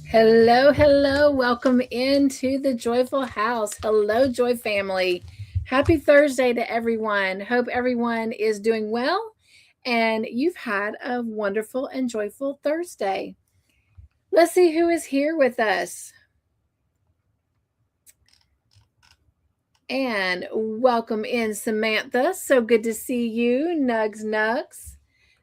Hello, hello. Welcome into the Joyful House. Hello, Joy family. Happy Thursday to everyone. Hope everyone is doing well and you've had a wonderful and joyful Thursday. Let's see who is here with us. And welcome in, Samantha. So good to see you. Nugs.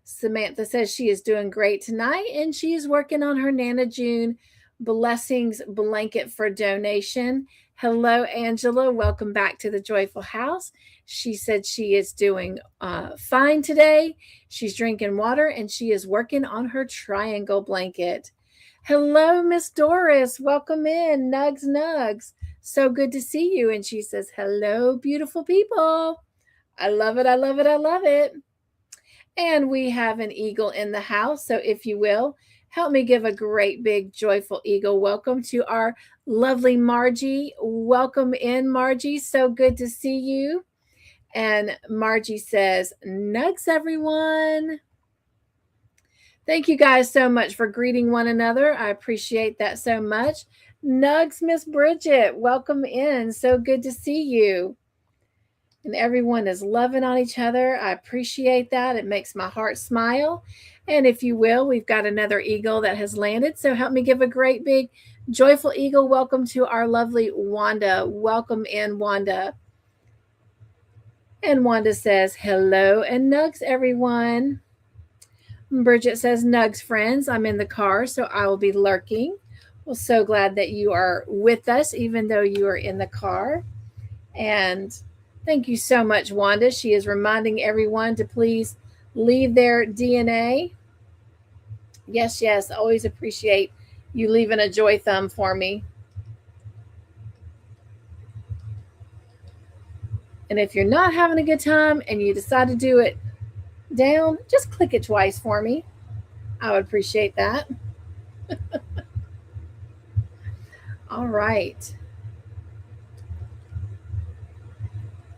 Samantha says she is doing great tonight and she is working on her Nana June Blessings blanket for donation. Hello, Angela. Welcome back to the Joyful House. She said she is doing fine today. She's drinking water and she is working on her triangle blanket. Hello, Miss Doris. Welcome in. Nugs. So good to see you. And she says, hello, beautiful people. I love it. I love it. I love it. And we have an eagle in the house. So if you will, help me give a great big joyful eagle welcome to our lovely Margie. Welcome in, Margie. So good to see you. And Margie says, nugs, everyone. Thank you guys so much for greeting one another. I appreciate that so much. Nugs, Miss Bridget, welcome in. So good to see you. And everyone is loving on each other. I appreciate that. It makes my heart smile. And if you will, we've got another eagle that has landed. So help me give a great big joyful eagle welcome to our lovely Wanda. Welcome in, Wanda. And Wanda says, hello and nugs, everyone. Bridget says, nugs, friends. I'm in the car, so I will be lurking. Well, so glad that you are with us, even though you are in the car. And thank you so much, Wanda. She is reminding everyone to please leave their DNA. Yes. Always appreciate you leaving a joy thumb for me. And if you're not having a good time and you decide to do it down, just click it twice for me. I would appreciate that. All right.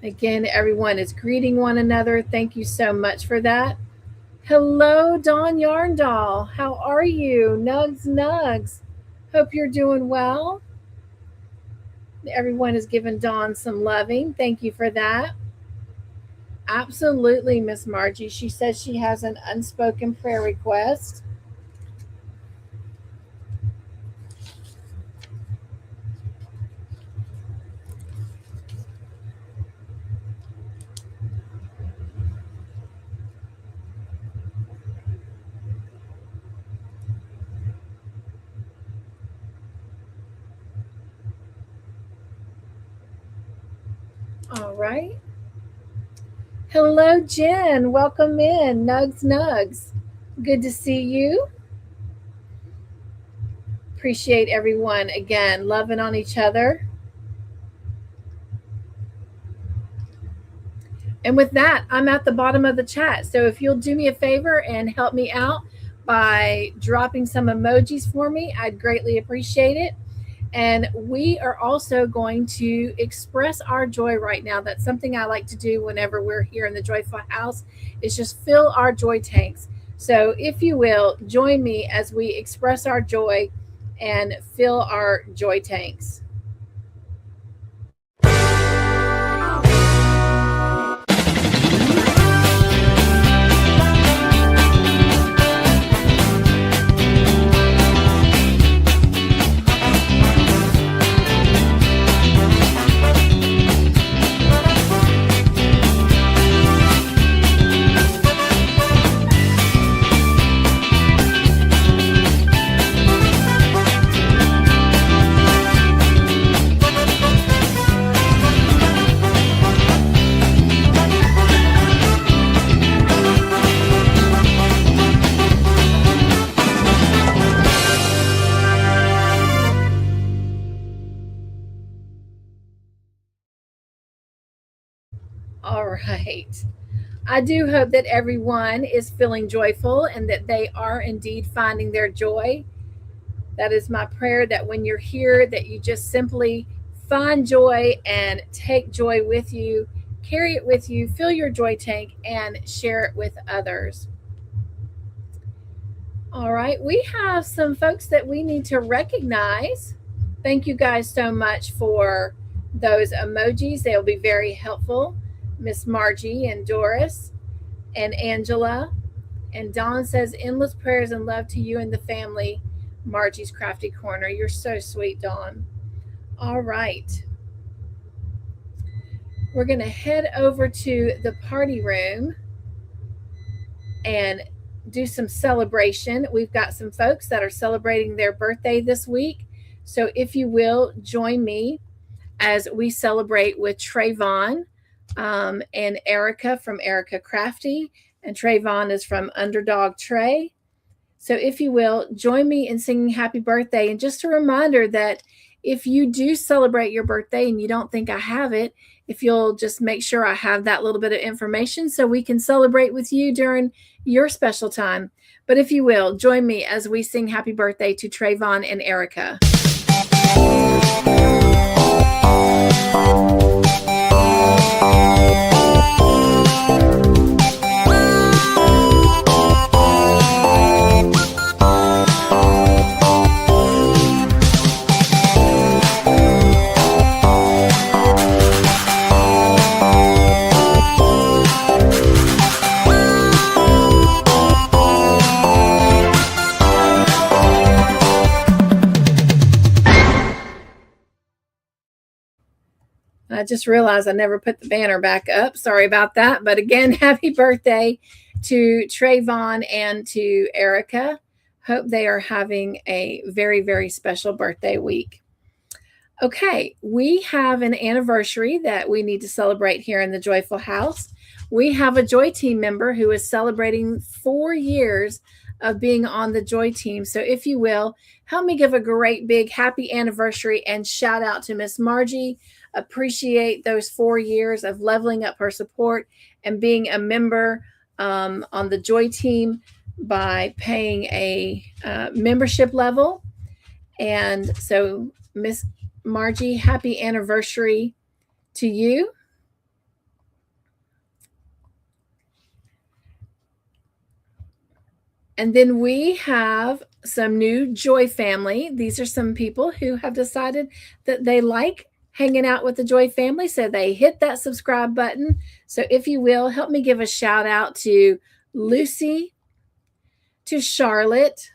Again, everyone is greeting one another. Thank you so much for that. Hello, Dawn Yarndoll. How are you? Nugs. Hope you're doing well. Everyone is giving Dawn some loving. Thank you for that. Absolutely, Miss Margie. She says she has an unspoken prayer request. All right. Hello, Jen. Welcome in. Nugs. Good to see you. Appreciate everyone again loving on each other. And with that, I'm at the bottom of the chat. So if you'll do me a favor and help me out by dropping some emojis for me, I'd greatly appreciate it. And we are also going to express our joy right now. That's something I like to do whenever we're here in the Joyful House, is just fill our joy tanks. So if you will, join me as we express our joy and fill our joy tanks. All right. I do hope that everyone is feeling joyful and that they are indeed finding their joy. That is my prayer, that when you're here, that you just simply find joy and take joy with you, carry it with you, fill your joy tank, and share it with others. All right, we have some folks that we need to recognize. Thank you guys so much for those emojis. They'll be very helpful. Miss Margie and Doris and Angela. And Dawn says, endless prayers and love to you and the family. Margie's Crafty Corner. You're so sweet, Dawn. All right. We're going to head over to the party room and do some celebration. We've got some folks that are celebrating their birthday this week. So if you will, join me as we celebrate with Trayvon and Erica from Erica Crafty. And Trayvon is from Underdog Trey. So if you will, join me in singing happy birthday. And just a reminder that if you do celebrate your birthday and you don't think I have it, if you'll just make sure I have that little bit of information so we can celebrate with you during your special time. But if you will, join me as we sing happy birthday to Trayvon and Erica. I just realized I never put the banner back up. Sorry about that. But again, happy birthday to Trayvon and to Erica. Hope they are having a very, very special birthday week. Okay, we have an anniversary that we need to celebrate here in the Joyful House. We have a Joy Team member who is celebrating 4 years of being on the Joy Team. So if you will, help me give a great big happy anniversary and shout out to Miss Margie. Appreciate those 4 years of leveling up her support and being a member on the Joy Team by paying a membership level. And so Miss Margie, happy anniversary to you. And then we have some new Joy family. These are some people who have decided that they like hanging out with the Joy family, so they hit that subscribe button. So if you will, help me give a shout out to Lucy, to Charlotte,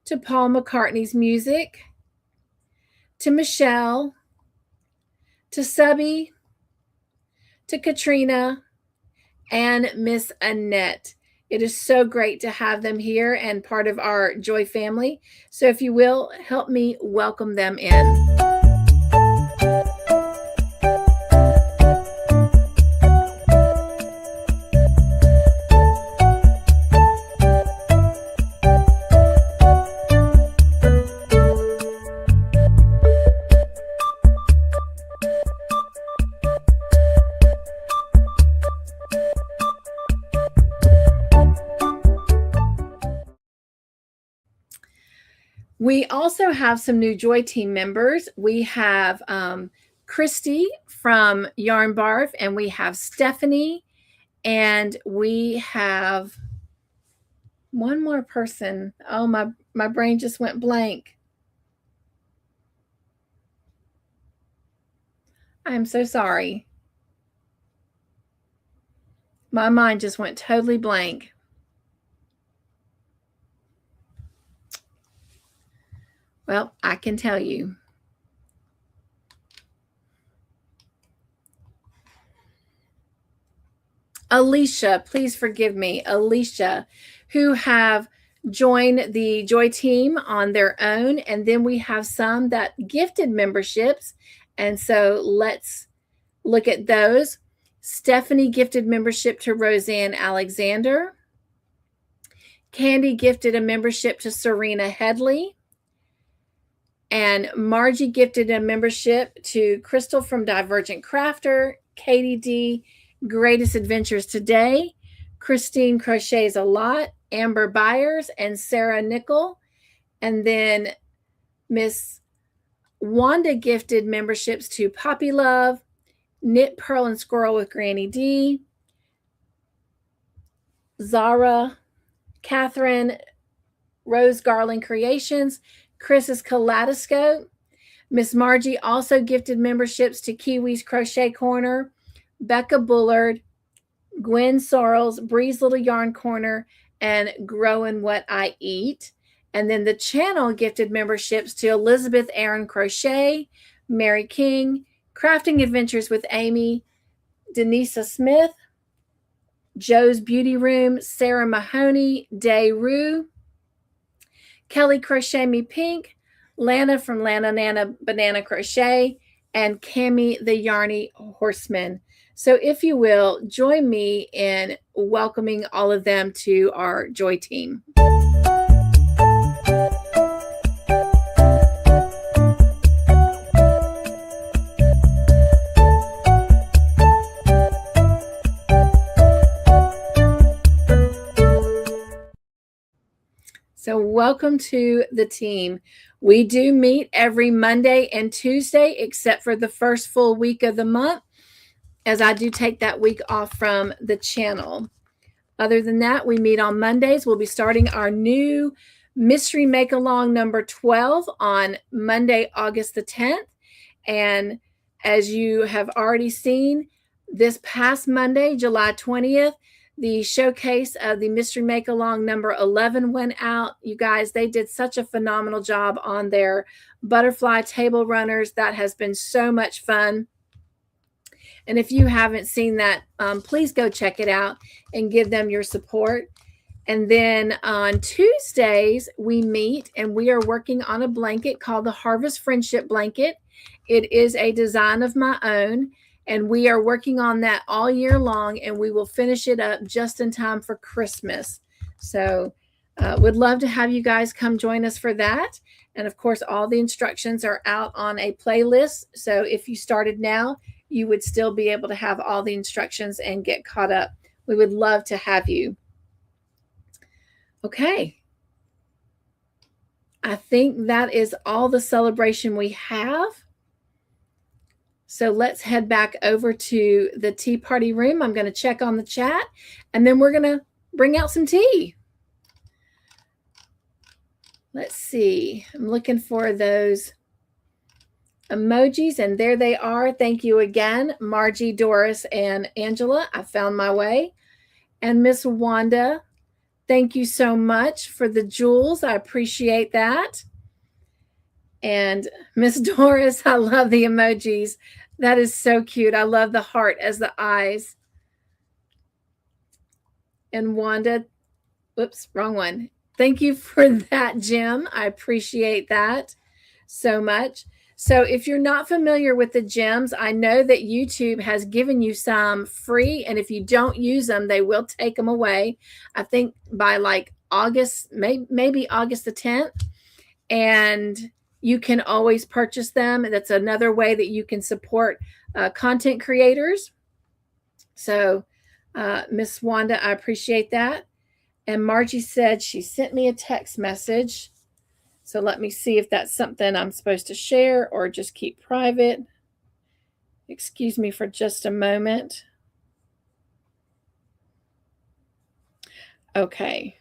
to Paul McCartney's Music, to Michelle, to Subby, to Katrina, and Miss Annette. It is so great to have them here and part of our Joy family. So if you will, help me welcome them in. We also have some new Joy Team members. We have Christy from Yarn Barf, and we have Stephanie, and we have one more person. Oh, my brain just went blank. I'm so sorry. My mind just went totally blank. Well, I can tell you. Alicia, please forgive me. Alicia, who have joined the Joy Team on their own. And then we have some that gifted memberships. And so let's look at those. Stephanie gifted membership to Roseanne Alexander. Candy gifted a membership to Serena Headley. And Margie gifted a membership to Crystal from Divergent Crafter, Katie D, Greatest Adventures Today, Christine Crochets a Lot, Amber Byers, and Sarah Nickel. And then Miss Wanda gifted memberships to Poppy Love, Knit Pearl and Squirrel with Granny D, Zara, Catherine, Rose Garland Creations, Chris's Kaleidoscope. Miss Margie also gifted memberships to Kiwi's Crochet Corner, Becca Bullard, Gwen Sorrells, Bree's Little Yarn Corner, and Growing What I Eat. And then the channel gifted memberships to Elizabeth Aaron Crochet, Mary King, Crafting Adventures with Amy, Denisa Smith, Joe's Beauty Room, Sarah Mahoney, Day Rue, Kelly Crochet Me Pink, Lana from Lana Nana Banana Crochet, and Cammie the Yarny Horseman. So if you will, join me in welcoming all of them to our Joy team. So welcome to the team. We do meet every Monday and Tuesday, except for the first full week of the month, as I do take that week off from the channel. Other than that, we meet on Mondays. We'll be starting our new Mystery Make-Along number 12 on Monday, August the 10th. And as you have already seen, this past Monday, July 20th, the showcase of the Mystery Make-Along number 11 went out. You guys, they did such a phenomenal job on their butterfly table runners. That has been so much fun. And if you haven't seen that, please go check it out and give them your support. And then on Tuesdays, we meet and we are working on a blanket called the Harvest Friendship Blanket. It is a design of my own, and we are working on that all year long, and we will finish it up just in time for Christmas. So would love to have you guys come join us for that. And of course, all the instructions are out on a playlist. So if you started now, you would still be able to have all the instructions and get caught up. We would love to have you. Okay. I think that is all the celebration we have. So let's head back over to the tea party room. I'm going to check on the chat, and then we're going to bring out some tea. Let's see. I'm looking for those emojis, and there they are. Thank you again, Margie, Doris, and Angela. I found my way. And Miss Wanda, thank you so much for the jewels. I appreciate that. And Miss Doris, I love the emojis. That is so cute. I love the heart as the eyes. And Wanda, whoops, wrong one. Thank you for that, Jim. I appreciate that so much. So if you're not familiar with the gems, I know that YouTube has given you some free, and if you don't use them, they will take them away. I think by like August, maybe August the 10th. And you can always purchase them. And that's another way that you can support content creators. So Miss Wanda, I appreciate that. And Margie said she sent me a text message. So let me see if that's something I'm supposed to share or just keep private. Excuse me for just a moment. Okay.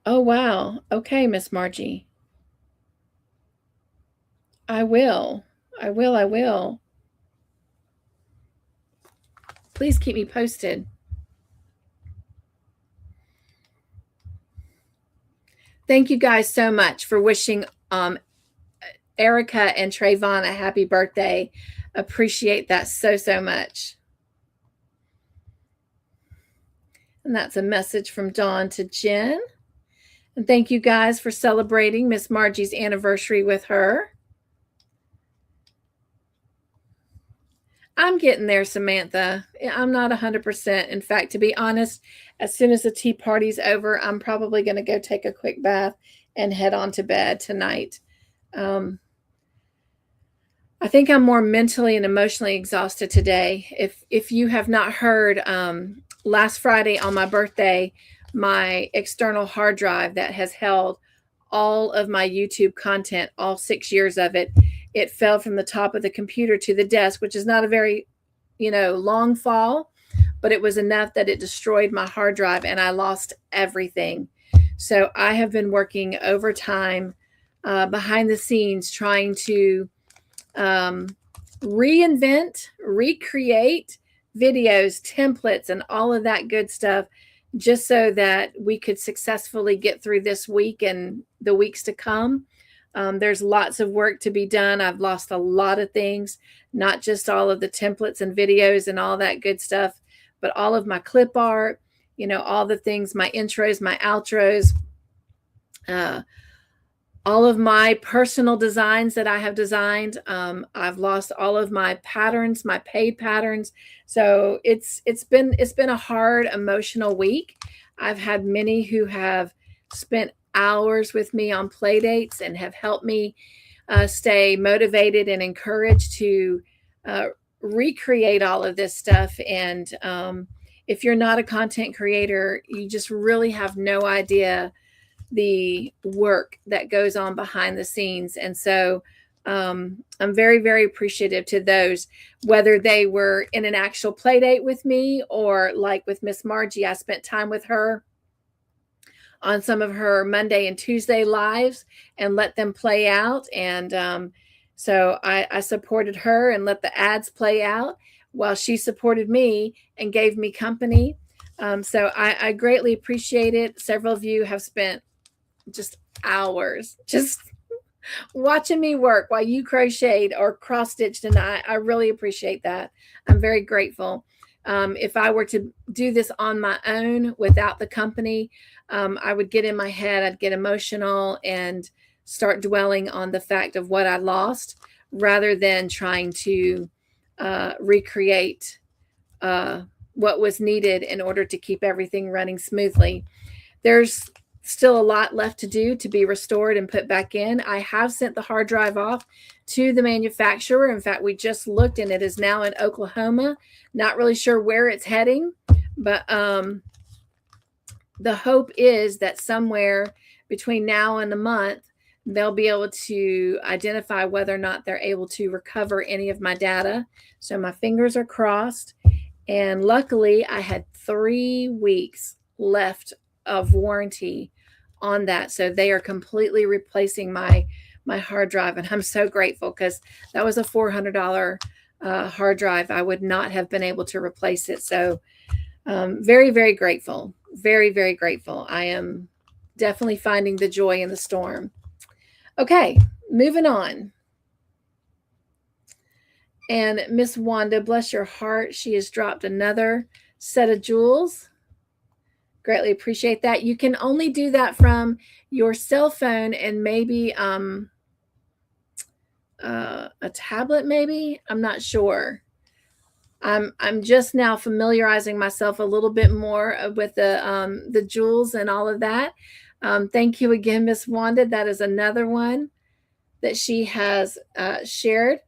Oh, wow. Okay, Miss Margie. I will. I will. Please keep me posted. Thank you guys so much for wishing Erica and Trayvon a happy birthday. Appreciate that so, so much. And that's a message from Dawn to Jen. And thank you guys for celebrating Miss Margie's anniversary with her. I'm getting there, Samantha. I'm not 100%. In fact, to be honest, as soon as the tea party's over, I'm probably going to go take a quick bath and head on to bed tonight. I think I'm more mentally and emotionally exhausted today. If you have not heard, last Friday on my birthday, my external hard drive that has held all of my YouTube content, all 6 years of it, it fell from the top of the computer to the desk, which is not a very long fall, but it was enough that it destroyed my hard drive and I lost everything. So I have been working overtime behind the scenes trying to reinvent, recreate videos, templates, and all of that good stuff, just so that we could successfully get through this week and the weeks to come. There's lots of work to be done. I've lost a lot of things, not just all of the templates and videos and all that good stuff, but all of my clip art, all the things, my intros, my outros, all of my personal designs that I have designed. I've lost all of my patterns, my paid patterns. So it's been a hard emotional week. I've had many who have spent hours with me on play dates and have helped me stay motivated and encouraged to recreate all of this stuff. And if you're not a content creator, you just really have no idea the work that goes on behind the scenes. And so I'm very, very appreciative to those, whether they were in an actual play date with me or like with Miss Margie. I spent time with her on some of her Monday and Tuesday lives and let them play out. And so I supported her and let the ads play out while she supported me and gave me company. So I greatly appreciate it. Several of you have spent just hours just watching me work while you crocheted or cross stitched, and I really appreciate that. I'm very grateful. If I were to do this on my own without the company, I would get in my head, I'd get emotional and start dwelling on the fact of what I lost rather than trying to recreate what was needed in order to keep everything running smoothly. There's still a lot left to do to be restored and put back in. I have sent the hard drive off to the manufacturer. In fact, we just looked and it is now in Oklahoma. Not really sure where it's heading, but the hope is that somewhere between now and a month, they'll be able to identify whether or not they're able to recover any of my data. So my fingers are crossed. And luckily, I had 3 weeks left of warranty on that. So they are completely replacing my hard drive. And I'm so grateful because that was a $400 hard drive. I would not have been able to replace it. So very, very grateful. Very, very grateful. I am definitely finding the joy in the storm. Okay, moving on. And Miss Wanda, bless your heart, she has dropped another set of jewels. Greatly appreciate that. You can only do that from your cell phone and maybe a tablet, maybe. I'm not sure. I'm just now familiarizing myself a little bit more with the jewels and all of that. Thank you again, Miss Wanda. That is another one that she has shared.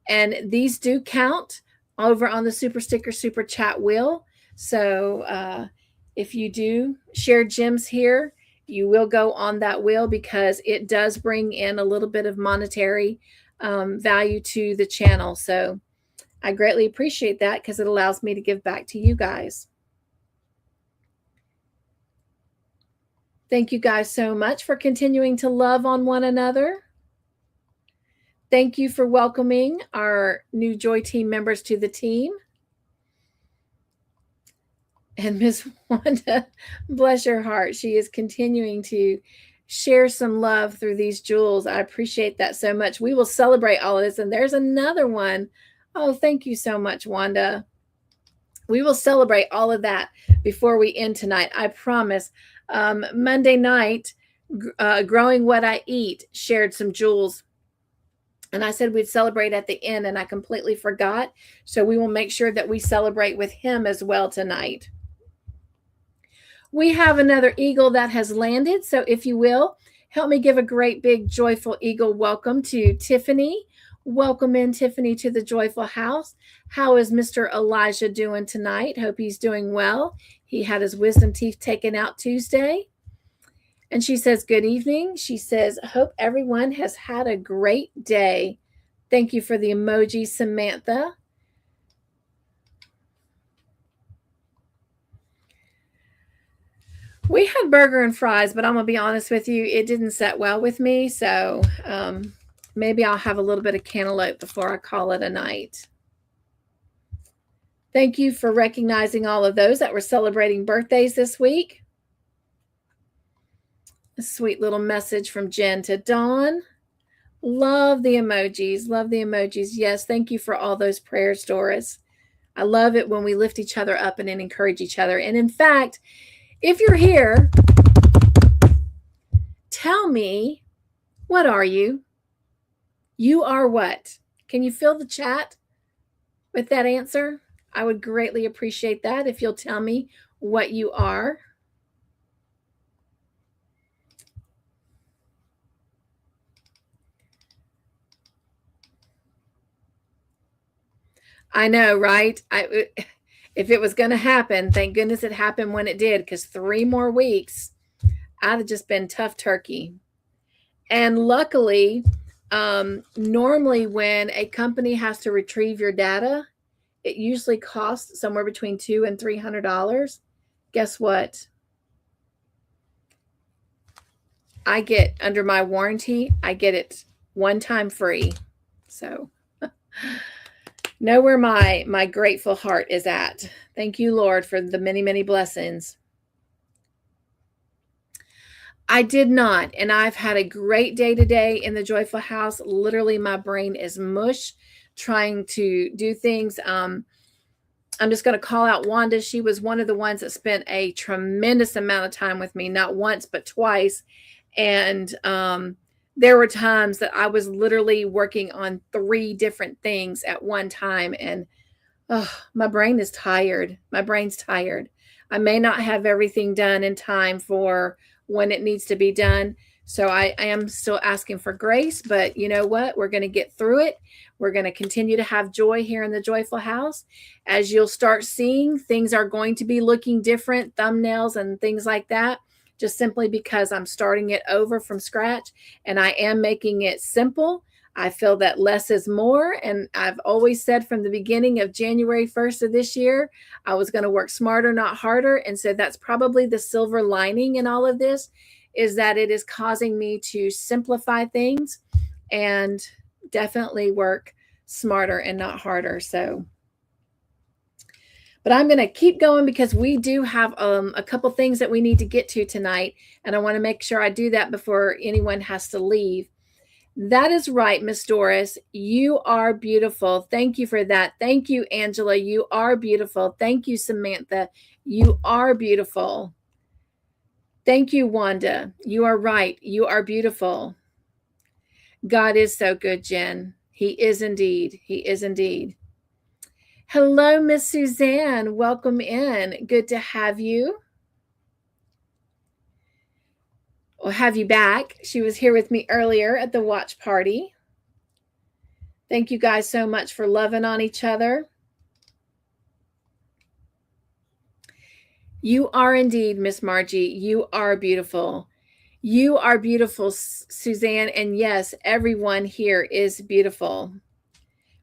And these do count over on the Super Sticker Super Chat wheel. So if you do share gems here, you will go on that wheel because it does bring in a little bit of monetary value to the channel. So I greatly appreciate that because it allows me to give back to you guys. Thank you guys so much for continuing to love on one another. Thank you for welcoming our new Joy Team members to the team. And Miss Wanda, bless her heart, she is continuing to share some love through these jewels. I appreciate that so much. We will celebrate all of this. And there's another one. Oh, thank you so much, Wanda. We will celebrate all of that before we end tonight. I promise. Monday night, Growing What I Eat shared some jewels. And I said we'd celebrate at the end, and I completely forgot. So we will make sure that we celebrate with him as well tonight. We have another eagle that has landed. So if you will, help me give a great big joyful eagle welcome to Tiffany. Welcome in, Tiffany, to the Joyful House. How is Mr. Elijah doing tonight? Hope he's doing well. He had his wisdom teeth taken out Tuesday. And she says, good evening. She says, hope everyone has had a great day. Thank you for the emoji, Samantha. We had burger and fries, but I'm going to be honest with you, it didn't set well with me. So maybe I'll have a little bit of cantaloupe before I call it a night. Thank you for recognizing all of those that were celebrating birthdays this week. A sweet little message from Jen to Dawn. Love the emojis. Love the emojis. Yes, thank you for all those prayers, Doris. I love it when we lift each other up and encourage each other. And in fact, if you're here, tell me, what are you? You are what? Can you fill the chat with that answer? I would greatly appreciate that if you'll tell me what you are. I know, right? If it was going to happen, thank goodness it happened when it did, because 3 more weeks, I'd have just been tough turkey. And luckily, normally when a company has to retrieve your data, it usually costs somewhere between $200 and $300. Guess what? I get, under my warranty, I get it one time free. So know where my grateful heart is at. Thank you, Lord, for the many, many blessings. I did not, and I've had a great day today in the Joyful House. Literally, my brain is mush trying to do things. I'm just going to call out Wanda. She was one of the ones that spent a tremendous amount of time with me, not once, but twice. And there were times that I was literally working on 3 different things at one time. And my brain is tired. My brain's tired. I may not have everything done in time for when it needs to be done. So I am still asking for grace, but you know what? We're going to get through it. We're going to continue to have joy here in the Joyful House. As you'll start seeing, things are going to be looking different, thumbnails and things like that, just simply because I'm starting it over from scratch and I am making it simple. I feel that less is more. And I've always said from the beginning of January 1st of this year, I was going to work smarter, not harder. And so that's probably the silver lining in all of this, is that it is causing me to simplify things and definitely work smarter and not harder. So, but I'm going to keep going because we do have a couple things that we need to get to tonight. And I want to make sure I do that before anyone has to leave. That is right, Miss Doris. You are beautiful. Thank you for that. Thank you, Angela. You are beautiful. Thank you, Samantha. You are beautiful. Thank you, Wanda. You are right. You are beautiful. God is so good, Jen. He is indeed. He is indeed. Hello, Miss Suzanne. Welcome in. Good to have you. We'll have you back. She was here with me earlier at the watch party. Thank you guys so much for loving on each other. You are indeed, Miss Margie. You are beautiful. You are beautiful, Suzanne. And yes, everyone here is beautiful.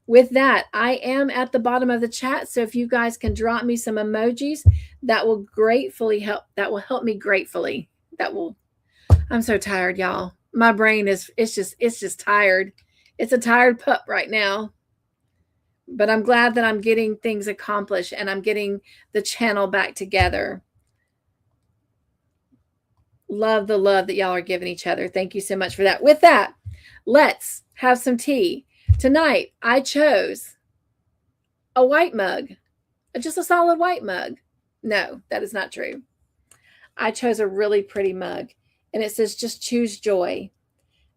With that, I am at the bottom of the chat. So if you guys can drop me some emojis, that will gratefully help. That will help me gratefully. I'm so tired, y'all. My brain it's just tired. It's a tired pup right now. But I'm glad that I'm getting things accomplished and I'm getting the channel back together. Love the love that y'all are giving each other. Thank you so much for that. With that, let's have some tea. Tonight, I chose a white mug, just a solid white mug. No, that is not true. I chose a really pretty mug. And it says, just choose joy.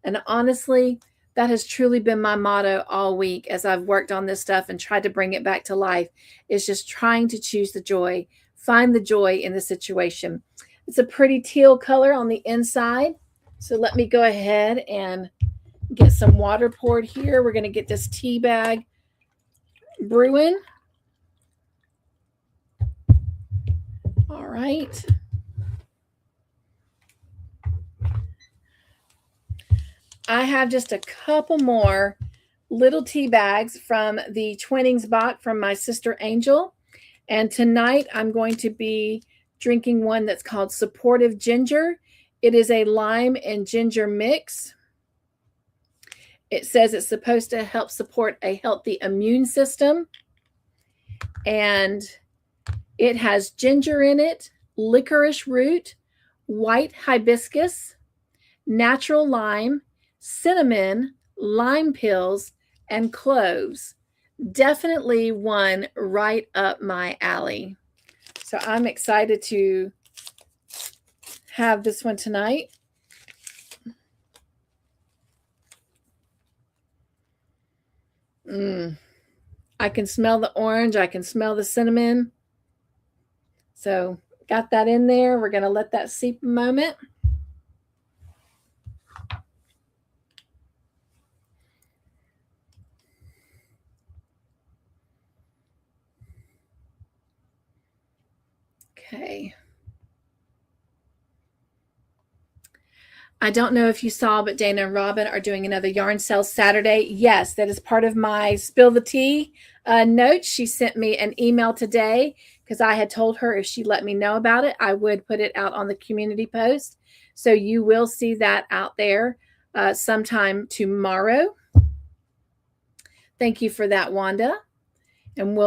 And honestly, that has truly been my motto all week as I've worked on this stuff and tried to bring it back to life, is just trying to choose the joy, find the joy in the situation. It's a pretty teal color on the inside. So let me go ahead and get some water poured here. We're going to get this tea bag brewing. All right. I have just a couple more little tea bags from the Twinnings box from my sister Angel. And tonight I'm going to be drinking one that's called Supportive Ginger. It is a lime and ginger mix. It says it's supposed to help support a healthy immune system. And it has ginger in it, licorice root, white hibiscus, natural lime, cinnamon, lime pills, and cloves. Definitely one right up my alley. So I'm excited to have this one tonight. I can smell the orange. I can smell the cinnamon. So got that in there. We're going to let that seep a moment. Okay. I don't know if you saw, but Dana and Robin are doing another yarn sale Saturday. Yes, that is part of my Spill the Tea note. She sent me an email today because I had told her if she let me know about it, I would put it out on the community post. So you will see that out there sometime tomorrow. Thank you for that, Wanda. And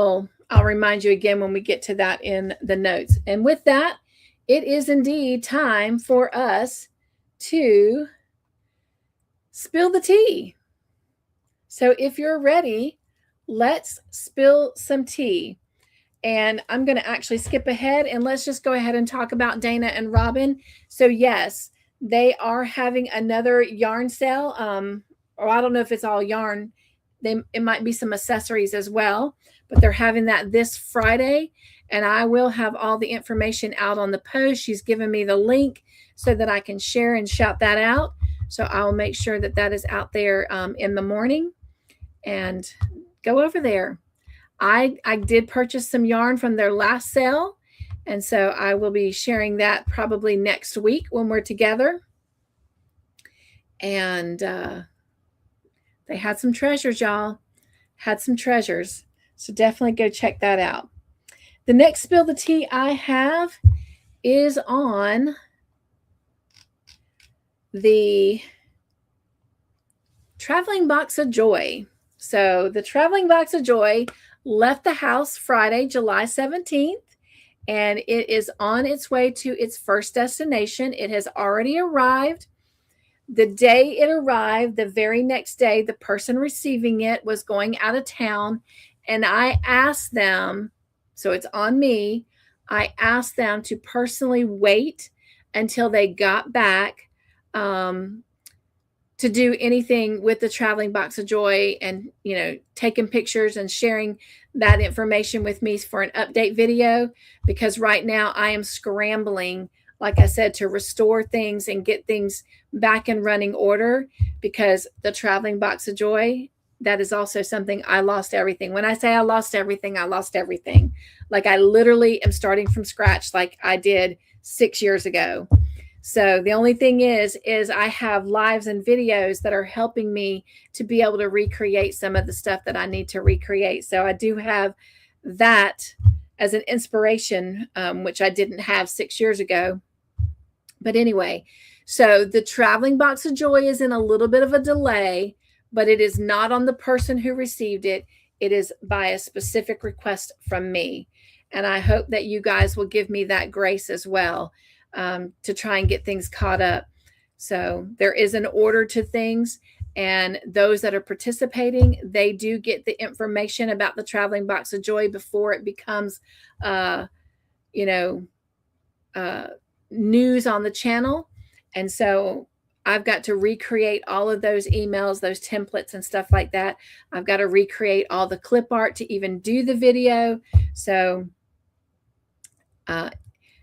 I'll remind you again when we get to that in the notes. And with that, it is indeed time for us to spill the tea. So if you're ready, let's spill some tea. And I'm going to actually skip ahead and let's just go ahead and talk about Dana and Robin. So yes, they are having another yarn sale. Or I don't know if it's all yarn. It might be some accessories as well, but they're having that this Friday. And I will have all the information out on the post. She's given me the link so that I can share and shout that out. So I'll make sure that that is out there in the morning and go over there. I did purchase some yarn from their last sale. And so I will be sharing that probably next week when we're together. And they had some treasures, y'all. Had some treasures. So definitely go check that out. The next spill the tea I have is on the Traveling Box of Joy. So the Traveling Box of Joy left the house Friday, July 17th, and it is on its way to its first destination. It has already arrived. The day it arrived, the very next day, the person receiving it was going out of town, and I asked them, so it's on me, I asked them to personally wait until they got back to do anything with the Traveling Box of Joy and, taking pictures and sharing that information with me for an update video, because right now I am scrambling, like I said, to restore things and get things back in running order, because the Traveling Box of Joy, that is also something I lost everything. When I say I lost everything, I lost everything. Like I literally am starting from scratch like I did 6 years ago. So the only thing is I have lives and videos that are helping me to be able to recreate some of the stuff that I need to recreate. So I do have that as an inspiration, which I didn't have 6 years ago. But anyway, so the Traveling Box of Joy is in a little bit of a delay, but it is not on the person who received it. It is by a specific request from me. And I hope that you guys will give me that grace as well, to try and get things caught up. So there is an order to things, and those that are participating, they do get the information about the Traveling Box of Joy before it becomes, news on the channel. And so I've got to recreate all of those emails, those templates and stuff like that. I've got to recreate all the clip art to even do the video. So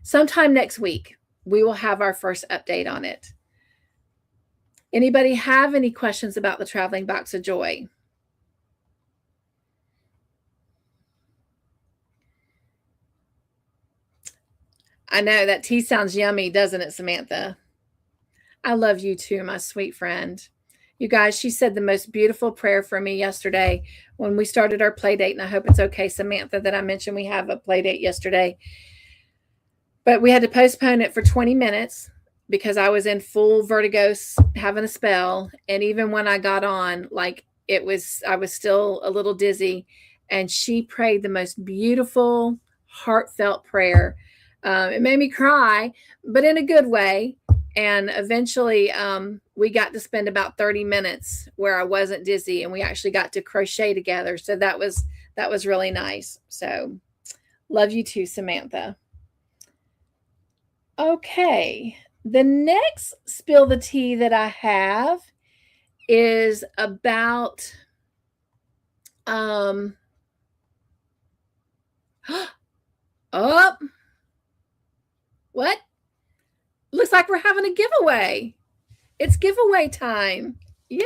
sometime next week, we will have our first update on it. Anybody have any questions about the Traveling Box of Joy? I know that tea sounds yummy, doesn't it, Samantha? I love you too, my sweet friend. You guys, she said the most beautiful prayer for me yesterday when we started our play date, and I hope it's okay, Samantha, that I mentioned we have a play date yesterday. But we had to postpone it for 20 minutes because I was in full vertigo, having a spell. And even when I got on, like I was still a little dizzy. And she prayed the most beautiful, heartfelt prayer. It made me cry, but in a good way. And eventually, we got to spend about 30 minutes where I wasn't dizzy, and we actually got to crochet together. So that was really nice. So love you too, Samantha. Okay, the next spill the tea that I have is about oh, what? Looks like we're having a giveaway. It's giveaway time. Yay!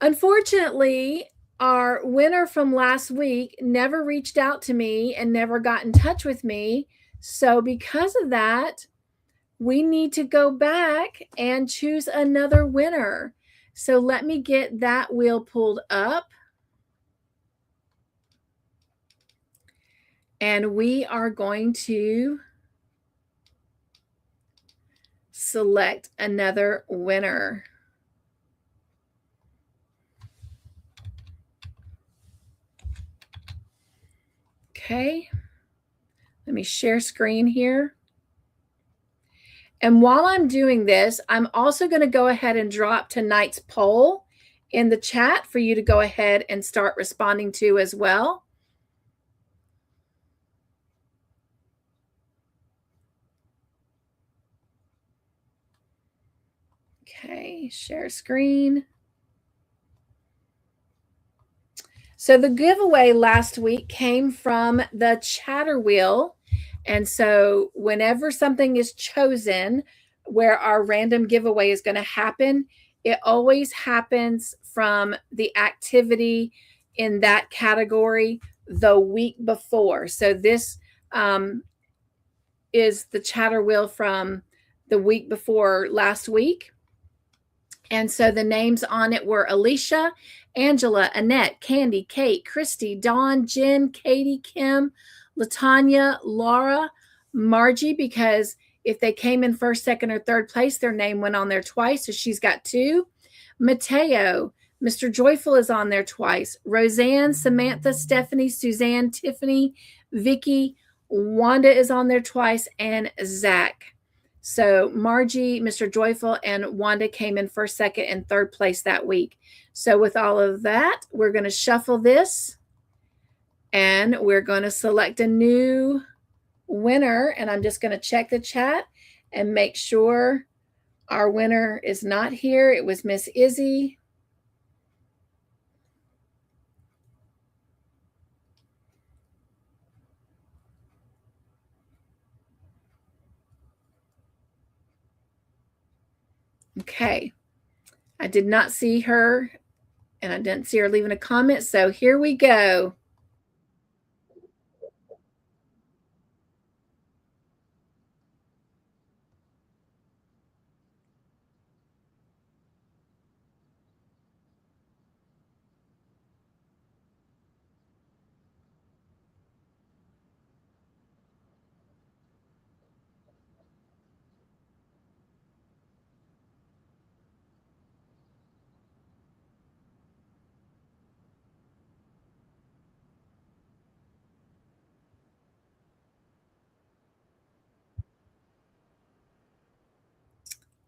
Unfortunately, our winner from last week never reached out to me and never got in touch with me. So because of that, we need to go back and choose another winner. So let me get that wheel pulled up. And we are going to select another winner. Okay, let me share screen here. And while I'm doing this, I'm also going to go ahead and drop tonight's poll in the chat for you to go ahead and start responding to as well. Okay, share screen. So the giveaway last week came from the chatter wheel. And so whenever something is chosen where our random giveaway is going to happen, it always happens from the activity in that category the week before. So this is the chatter wheel from the week before last week. And so the names on it were Alicia, Angela, Annette, Candy, Kate, Christy, Dawn, Jen, Katie, Kim, Latanya, Laura, Margie, because if they came in first, second, or third place, their name went on there twice. So she's got 2. Mateo, Mr. Joyful is on there twice. Roseanne, Samantha, Stephanie, Suzanne, Tiffany, Vicky, Wanda is on there twice, and Zach. So Margie, Mr. Joyful, and Wanda came in first, second, and third place that week. So with all of that, we're going to shuffle this, and we're going to select a new winner. And I'm just going to check the chat and make sure our winner is not here. It was Miss Izzy. Okay. I did not see her, and I didn't see her leaving a comment. So here we go.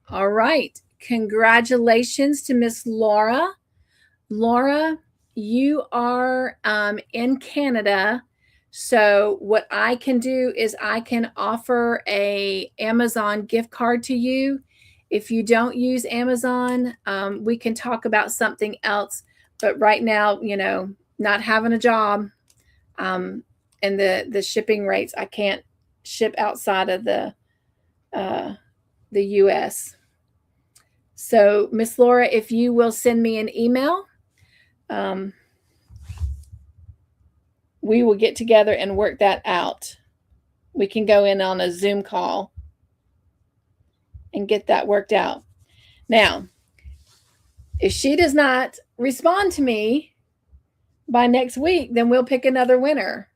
All right. Congratulations to Miss Laura. Laura, you are in Canada. So what I can do is I can offer a Amazon gift card to you. If you don't use Amazon, we can talk about something else. But right now, not having a job and the shipping rates, I can't ship outside of the U.S. So, Miss Laura, if you will send me an email, we will get together and work that out. We can go in on a Zoom call and get that worked out. Now, if she does not respond to me by next week, then we'll pick another winner.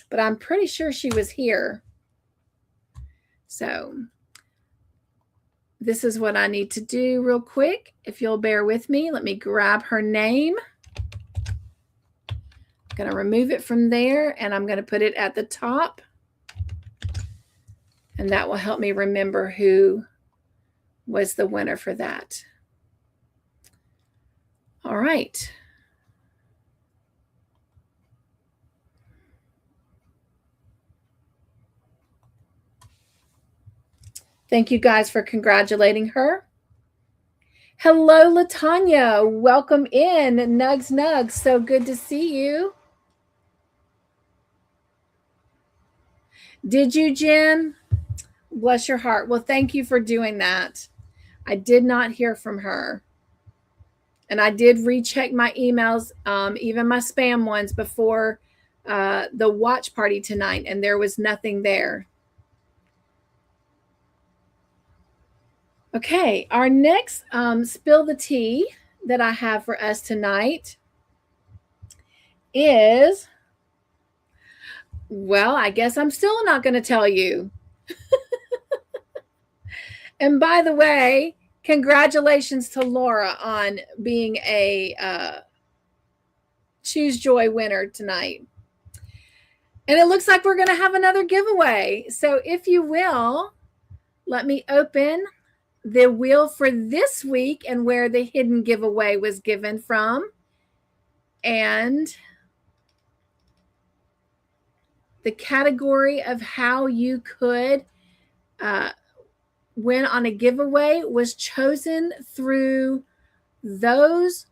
but I'm pretty sure she was here. So this is what I need to do real quick. If you'll bear with me, let me grab her name. I'm going to remove it from there, and I'm going to put it at the top. And that will help me remember who was the winner for that. All right. Thank you guys for congratulating her. Hello, Latanya. Welcome in. Nugs. So good to see you. Did you, Jen? Bless your heart. Well, thank you for doing that. I did not hear from her. And I did recheck my emails, even my spam ones, before the watch party tonight, and there was nothing there. Okay, our next spill the tea that I have for us tonight is, well, I guess I'm still not going to tell you. And by the way, congratulations to Laura on being a Choose Joy winner tonight. And it looks like we're going to have another giveaway. So if you will, let me open the wheel for this week and where the hidden giveaway was given from. And the category of how you could win on a giveaway was chosen through those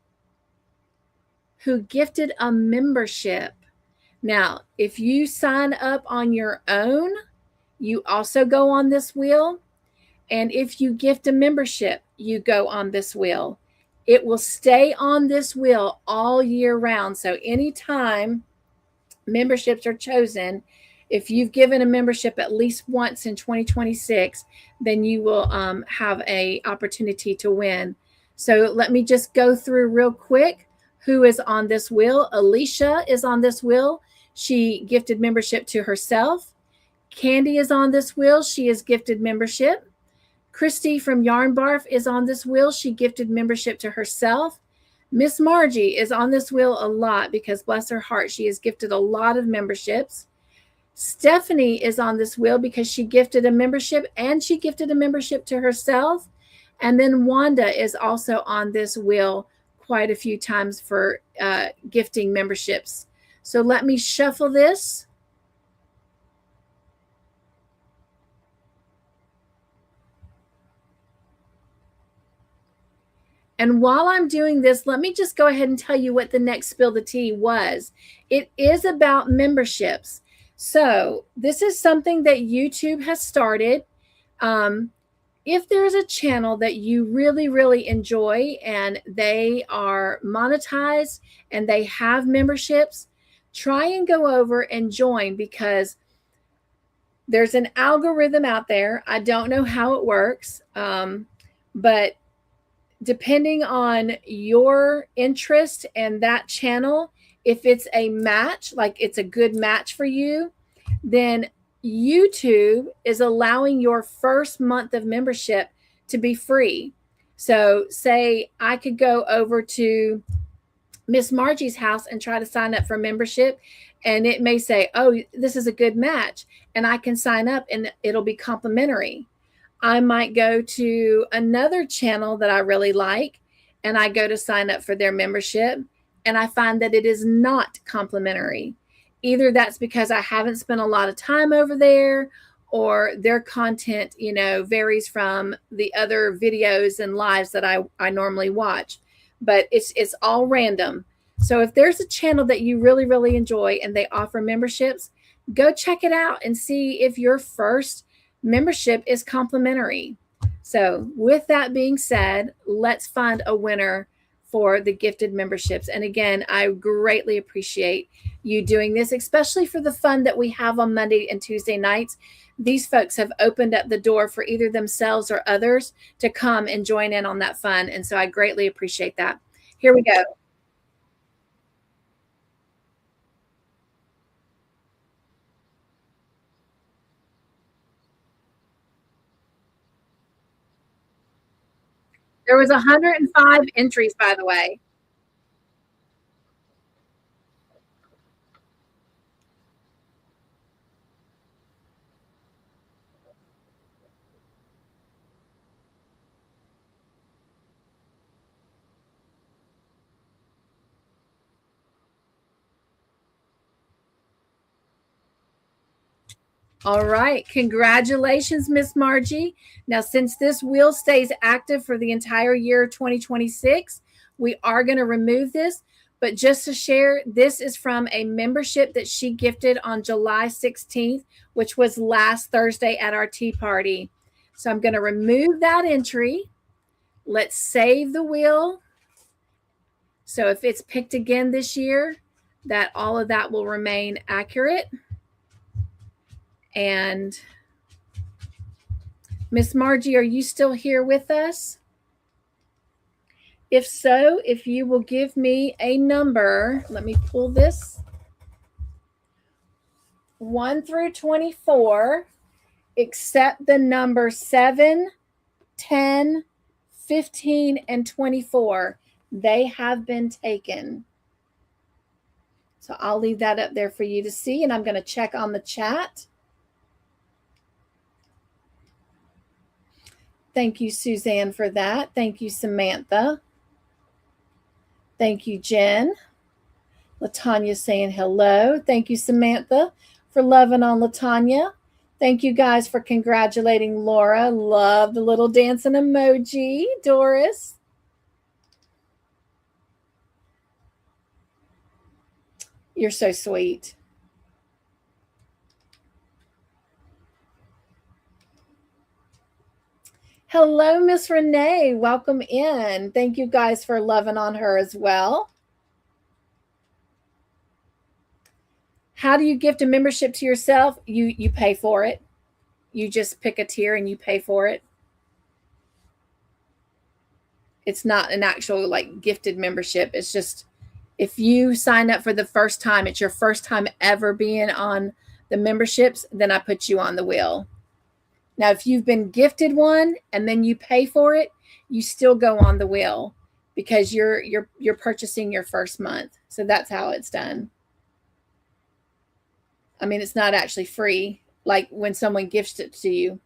who gifted a membership. Now, if you sign up on your own, you also go on this wheel. And if you gift a membership, you go on this wheel. It will stay on this wheel all year round. So anytime memberships are chosen, if you've given a membership at least once in 2026, then you will have an opportunity to win. So let me just go through real quick who is on this wheel. Alicia is on this wheel. She gifted membership to herself. Candy is on this wheel. She is gifted membership. Christy from Yarn Barf is on this wheel. She gifted membership to herself. Miss Margie is on this wheel a lot because, bless her heart, she has gifted a lot of memberships. Stephanie is on this wheel because she gifted a membership and she gifted a membership to herself. And then Wanda is also on this wheel quite a few times for gifting memberships. So let me shuffle this. And while I'm doing this, let me just go ahead and tell you what the next Spill the Tea was. It is about memberships. So this is something that YouTube has started. If there's a channel that you really, really enjoy and they are monetized and they have memberships, try and go over and join, because there's an algorithm out there. I don't know how it works, but depending on your interest and that channel, if it's a match, like it's a good match for you, then YouTube is allowing your first month of membership to be free. So say I could go over to Miss Margie's house and try to sign up for membership, and it may say, oh, this is a good match, and I can sign up and it'll be complimentary. I might go to another channel that I really like, and I go to sign up for their membership, and I find that it is not complimentary. Either that's because I haven't spent a lot of time over there, or their content, varies from the other videos and lives that I normally watch. But it's all random. So if there's a channel that you really, really enjoy and they offer memberships, go check it out and see if your first membership is complimentary. So with that being said, let's find a winner for the gifted memberships. And again, I greatly appreciate you doing this, especially for the fun that we have on Monday and Tuesday nights. These folks have opened up the door for either themselves or others to come and join in on that fun. And so I greatly appreciate that. Here we go. There was 105 entries, by the way. All right. Congratulations, Miss Margie. Now, since this wheel stays active for the entire year 2026, we are going to remove this. But just to share, this is from a membership that she gifted on July 16th, which was last Thursday at our tea party. So I'm going to remove that entry. Let's save the wheel. So if it's picked again this year, that all of that will remain accurate. And Miss Margie, are you still here with us? If so, if you will give me a number, let me pull this. 1 through 24, except the number 7, 10, 15, and 24. They have been taken. So I'll leave that up there for you to see, and I'm going to check on the chat. Thank you, Suzanne, for that. Thank you, Samantha. Thank you, Jen. Latanya saying hello. Thank you, Samantha, for loving on Latanya. Thank you guys for congratulating Laura. Love the little dancing emoji. Doris. You're so sweet. Hello, Miss Renee. Welcome in. Thank you guys for loving on her as well. How do you gift a membership to yourself? You pay for it. You just pick a tier and you pay for it. It's not an actual like gifted membership. It's just if you sign up for the first time, it's your first time ever being on the memberships, then I put you on the wheel. Now, if you've been gifted one and then you pay for it, you still go on the wheel because you're purchasing your first month. So that's how it's done. I mean, it's not actually free, like when someone gifts it to you.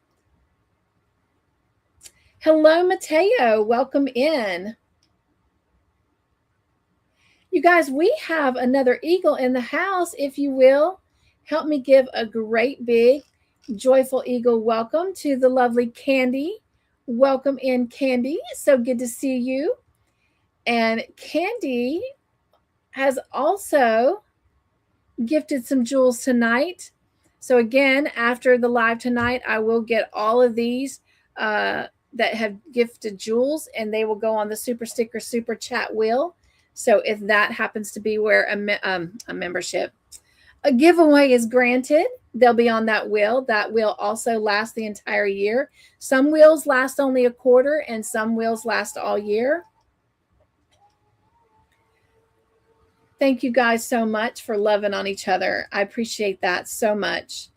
Hello, Mateo. Welcome in. You guys, we have another eagle in the house, if you will. Help me give a great big joyful eagle welcome to the lovely Candy. Welcome in, Candy. So good to see you. And Candy has also gifted some jewels tonight. So again, after the live tonight, I will get all of these that have gifted jewels, and they will go on the Super Sticker Super Chat wheel. So if that happens to be where a membership, a giveaway is granted, they'll be on that wheel. That will also last the entire year. Some wheels last only a quarter, and some wheels last all year. Thank you guys so much for loving on each other. I appreciate that so much.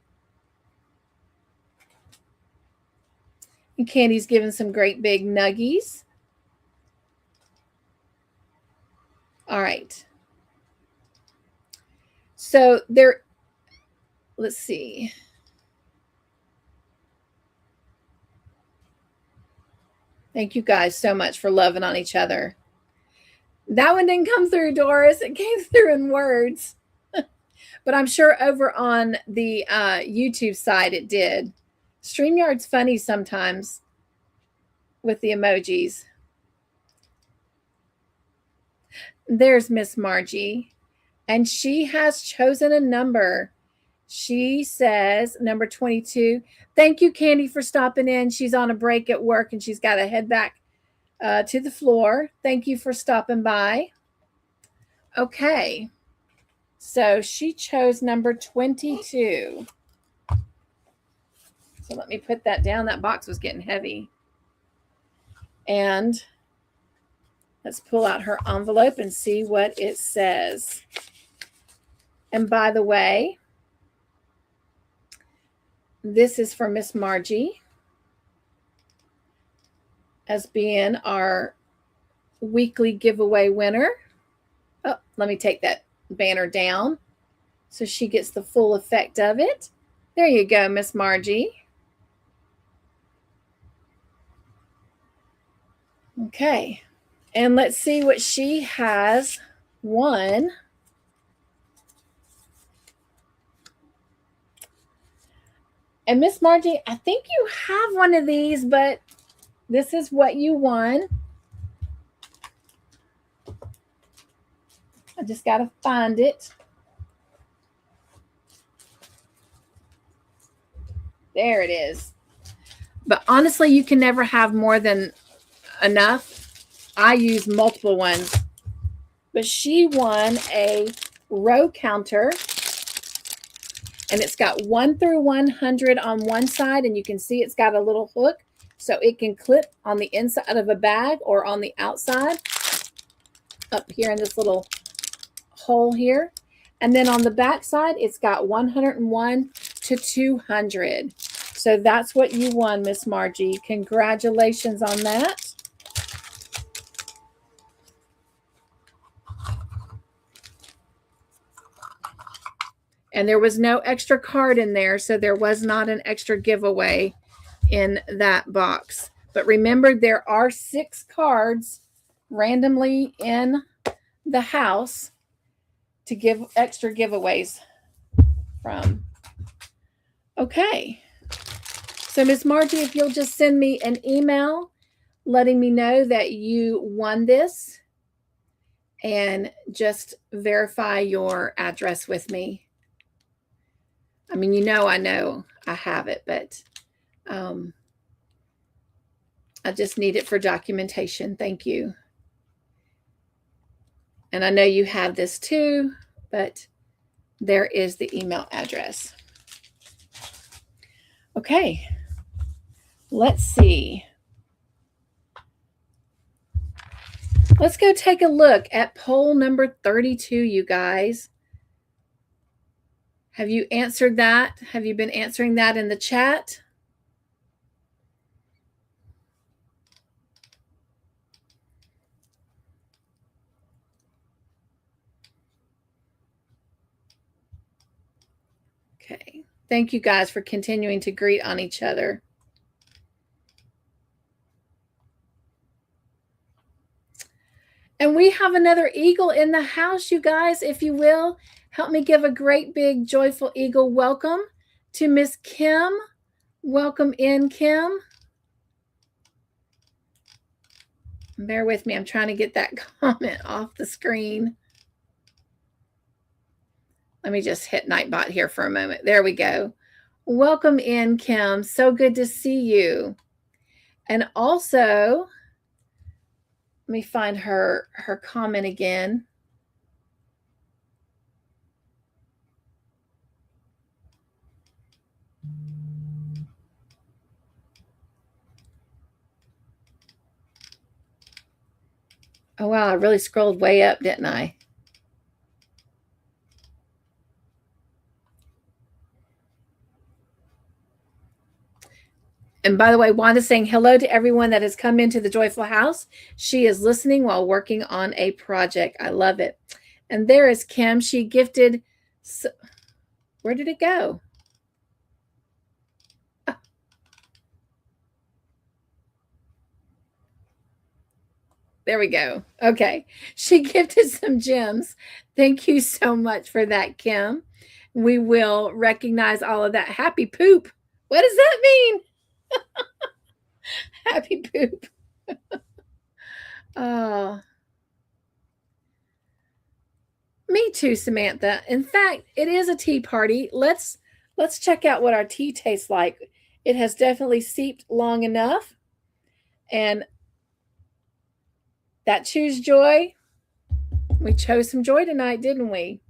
And Candy's giving some great big nuggies. All right. So there, let's see. Thank you guys so much for loving on each other. That one didn't come through, Doris. It came through in words. But I'm sure over on the YouTube side it did. StreamYard's funny sometimes with the emojis. There's Miss Margie. And she has chosen a number. She says number 22. Thank you, Candy, for stopping in. She's on a break at work and she's got to head back to the floor. Thank you for stopping by. Okay. So she chose number 22. So let me put that down. That box was getting heavy. And let's pull out her envelope and see what it says. And by the way, this is for Miss Margie. as being our weekly giveaway winner. Oh, let me take that banner down so she gets the full effect of it. There you go, Miss Margie. Okay, and let's see what she has won. And Miss Margie, I think you have one of these, but this is what you won. I just got to find it. There it is. But honestly, you can never have more than enough. I use multiple ones. But she won a row counter. And it's got 1 through 100 on one side. And you can see it's got a little hook. So it can clip on the inside of a bag or on the outside. Up here in this little hole here. And then on the back side, it's got 101 to 200. So that's what you won, Miss Margie. Congratulations on that. And there was no extra card in there, so there was not an extra giveaway in that box. But remember, there are 6 cards randomly in the house to give extra giveaways from. Okay. So Miss Margie, if you'll just send me an email letting me know that you won this and just verify your address with me. I mean, I know I have it, but I just need it for documentation. Thank you. And I know you have this too, but there is the email address. Okay. Let's see. Let's go take a look at poll number 32, you guys. Have you answered that? Have you been answering that in the chat? Okay. Thank you guys for continuing to greet on each other. And we have another eagle in the house, you guys. If you will, help me give a great big joyful eagle welcome to Miss Kim. Welcome in, Kim. Bear with me. I'm trying to get that comment off the screen. Let me just hit Nightbot here for a moment. There we go. Welcome in, Kim. So good to see you. And also, let me find her comment again. Oh, wow. I really scrolled way up, didn't I? And by the way, Wanda's saying hello to everyone that has come into the Joyful House. She is listening while working on a project. I love it. And there is Kim. She gifted. Where did it go? Oh. There we go. Okay. She gifted some gems. Thank you so much for that, Kim. We will recognize all of that. Happy poop. What does that mean? Happy poop. Oh. Me too, Samantha. In fact, it is a tea party. Let's check out what our tea tastes like. It has definitely seeped long enough. And that Choose Joy. We chose some joy tonight, didn't we?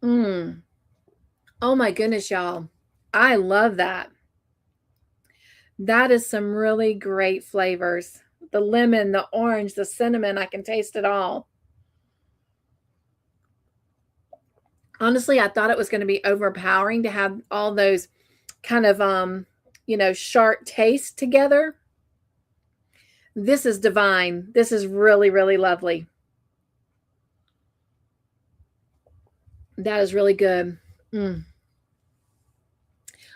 Oh my goodness, y'all. I love that. That is some really great flavors. The lemon, the orange, the cinnamon, I can taste it all. Honestly, I thought it was going to be overpowering to have all those kind of sharp taste together. This is divine. This is really, really lovely. That is really good.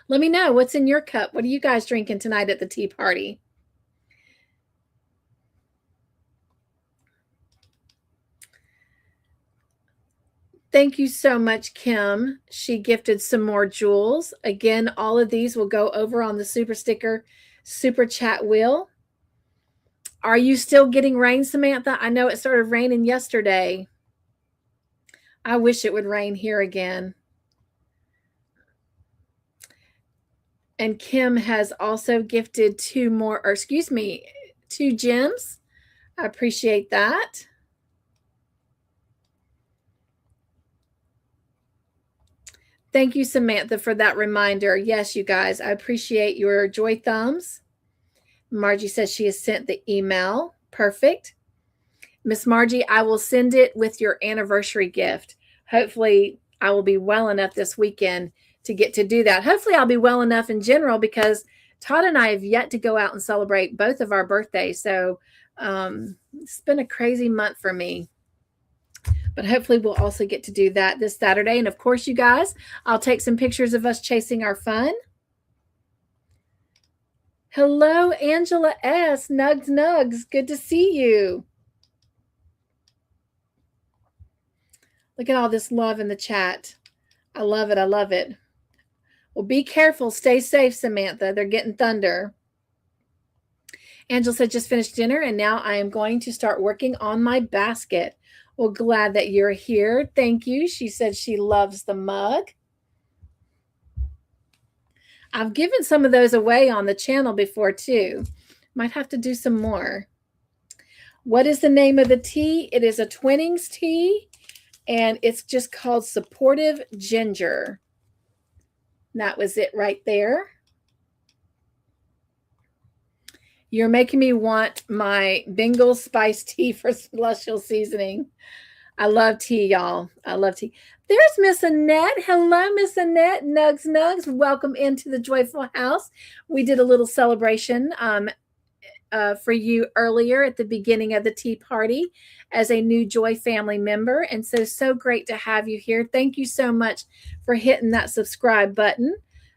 Let me know what's in your cup. What are you guys drinking tonight at the tea party? Thank you so much, Kim. She gifted some more jewels. Again, all of these will go over on the super sticker super chat wheel. Are you still getting rain, Samantha? I know it started raining yesterday. I wish it would rain here again. And Kim has also gifted two gems. I appreciate that. Thank you, Samantha, for that reminder. Yes, you guys, I appreciate your joy thumbs. Margie says she has sent the email. Perfect. Miss Margie, I will send it with your anniversary gift. Hopefully, I will be well enough this weekend to get to do that. Hopefully, I'll be well enough in general because Todd and I have yet to go out and celebrate both of our birthdays. So it's been a crazy month for me. But hopefully we'll also get to do that this Saturday. And of course, you guys, I'll take some pictures of us chasing our fun. Hello, Angela S. Nugs. Good to see you. Look at all this love in the chat. I love it. I love it. Well, be careful. Stay safe, Samantha. They're getting thunder. Angela said, just finished dinner, and now I am going to start working on my basket. Well, glad that you're here. Thank you. She said she loves the mug. I've given some of those away on the channel before, too. Might have to do some more. What is the name of the tea? It is a Twinnings tea, and it's just called Supportive Ginger. That was it right there. You're making me want my Bengal spice tea for celestial seasoning. I love tea, y'all. I love tea. There's Miss Annette. Hello, Miss Annette. Nugs. Welcome into the Joyful House. We did a little celebration for you earlier at the beginning of the tea party as a new Joy family member. And so great to have you here. Thank you so much for hitting that subscribe button.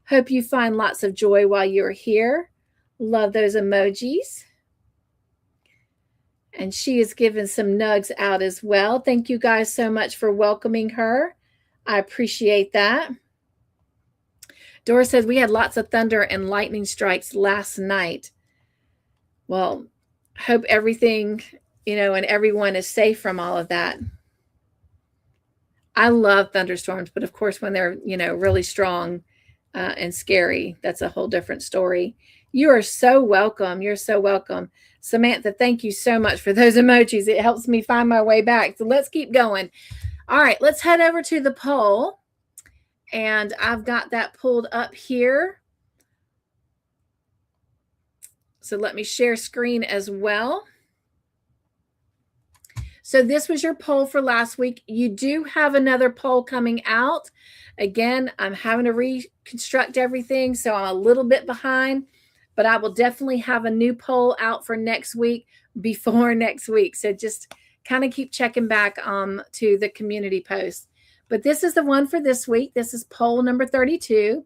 Hope you find lots of joy while you're here. Love those emojis. And she is giving some nugs out as well. Thank you guys so much for welcoming her. I appreciate that. Dora says we had lots of thunder and lightning strikes last night. Well, hope everything, and everyone is safe from all of that. I love thunderstorms, but of course, when they're, really strong and scary, that's a whole different story. You are so welcome. You're so welcome. Samantha, thank you so much for those emojis. It helps me find my way back. So let's keep going. All right, let's head over to the poll. And I've got that pulled up here. So let me share screen as well. So this was your poll for last week. You do have another poll coming out. Again, I'm having to reconstruct everything, so I'm a little bit behind. But I will definitely have a new poll out for next week before next week. So just kind of keep checking back to the community post. But this is the one for this week. This is poll number 32.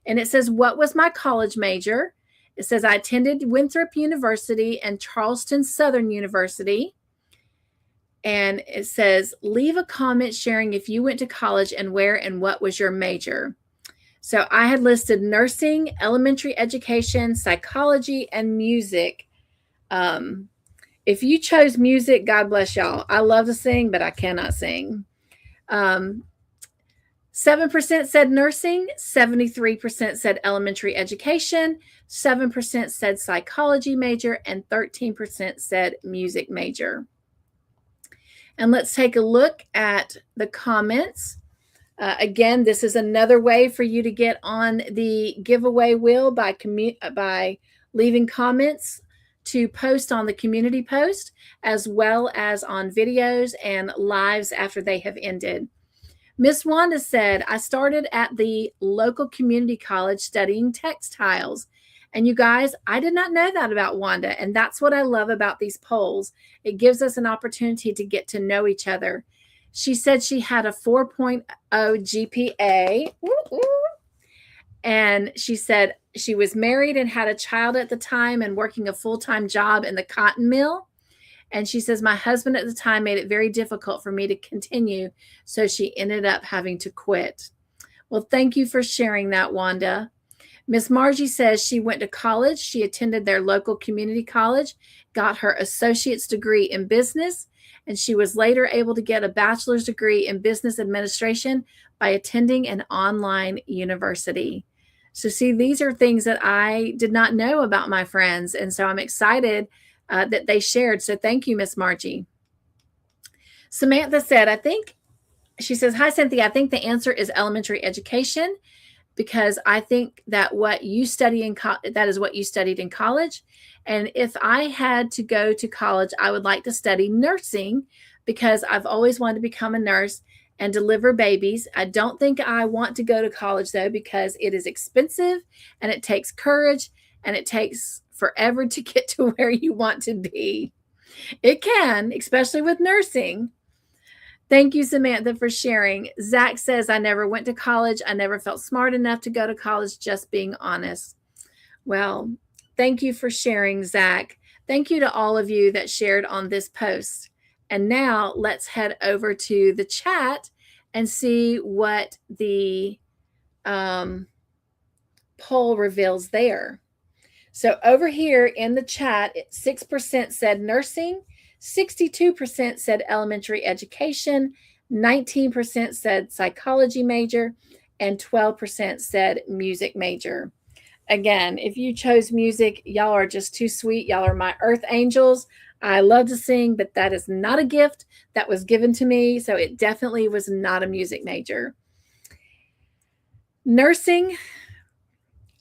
And it says, what was my college major? It says, I attended Winthrop University and Charleston Southern University. And it says, leave a comment sharing if you went to college and where and what was your major. So I had listed nursing, elementary education, psychology, and music. If you chose music, God bless y'all. I love to sing, but I cannot sing. 7% said nursing, 73% said elementary education, 7% said psychology major, and 13% said music major. And let's take a look at the comments. Again, this is another way for you to get on the giveaway wheel by leaving comments to post on the community post, as well as on videos and lives after they have ended. Miss Wanda said, I started at the local community college studying textiles. And you guys, I did not know that about Wanda. And that's what I love about these polls. It gives us an opportunity to get to know each other. She said she had a 4.0 GPA. And she said she was married and had a child at the time and working a full-time job in the cotton mill. And she says, my husband at the time made it very difficult for me to continue. So she ended up having to quit. Well, thank you for sharing that, Wanda. Miss Margie says she went to college. She attended their local community college, got her associate's degree in business, and she was later able to get a bachelor's degree in business administration by attending an online university. So see, these are things that I did not know about my friends. And so I'm excited that they shared. So thank you, Miss Margie. Samantha said, she says, hi, Cynthia. I think the answer is elementary education, because I think that what you study that is what you studied in college. And if I had to go to college, I would like to study nursing, because I've always wanted to become a nurse and deliver babies. I don't think I want to go to college, though, because it is expensive and it takes courage and it takes forever to get to where you want to be. It can, especially with nursing. Thank you, Samantha, for sharing. Zach says, I never went to college. I never felt smart enough to go to college, just being honest. Well, thank you for sharing, Zach. Thank you to all of you that shared on this post. And now let's head over to the chat and see what the poll reveals there. So over here in the chat, 6% said nursing, 62% said elementary education, 19% said psychology major, and 12% said music major. Again, if you chose music, y'all are just too sweet. Y'all are my earth angels. I love to sing, but that is not a gift that was given to me. So it definitely was not a music major. Nursing,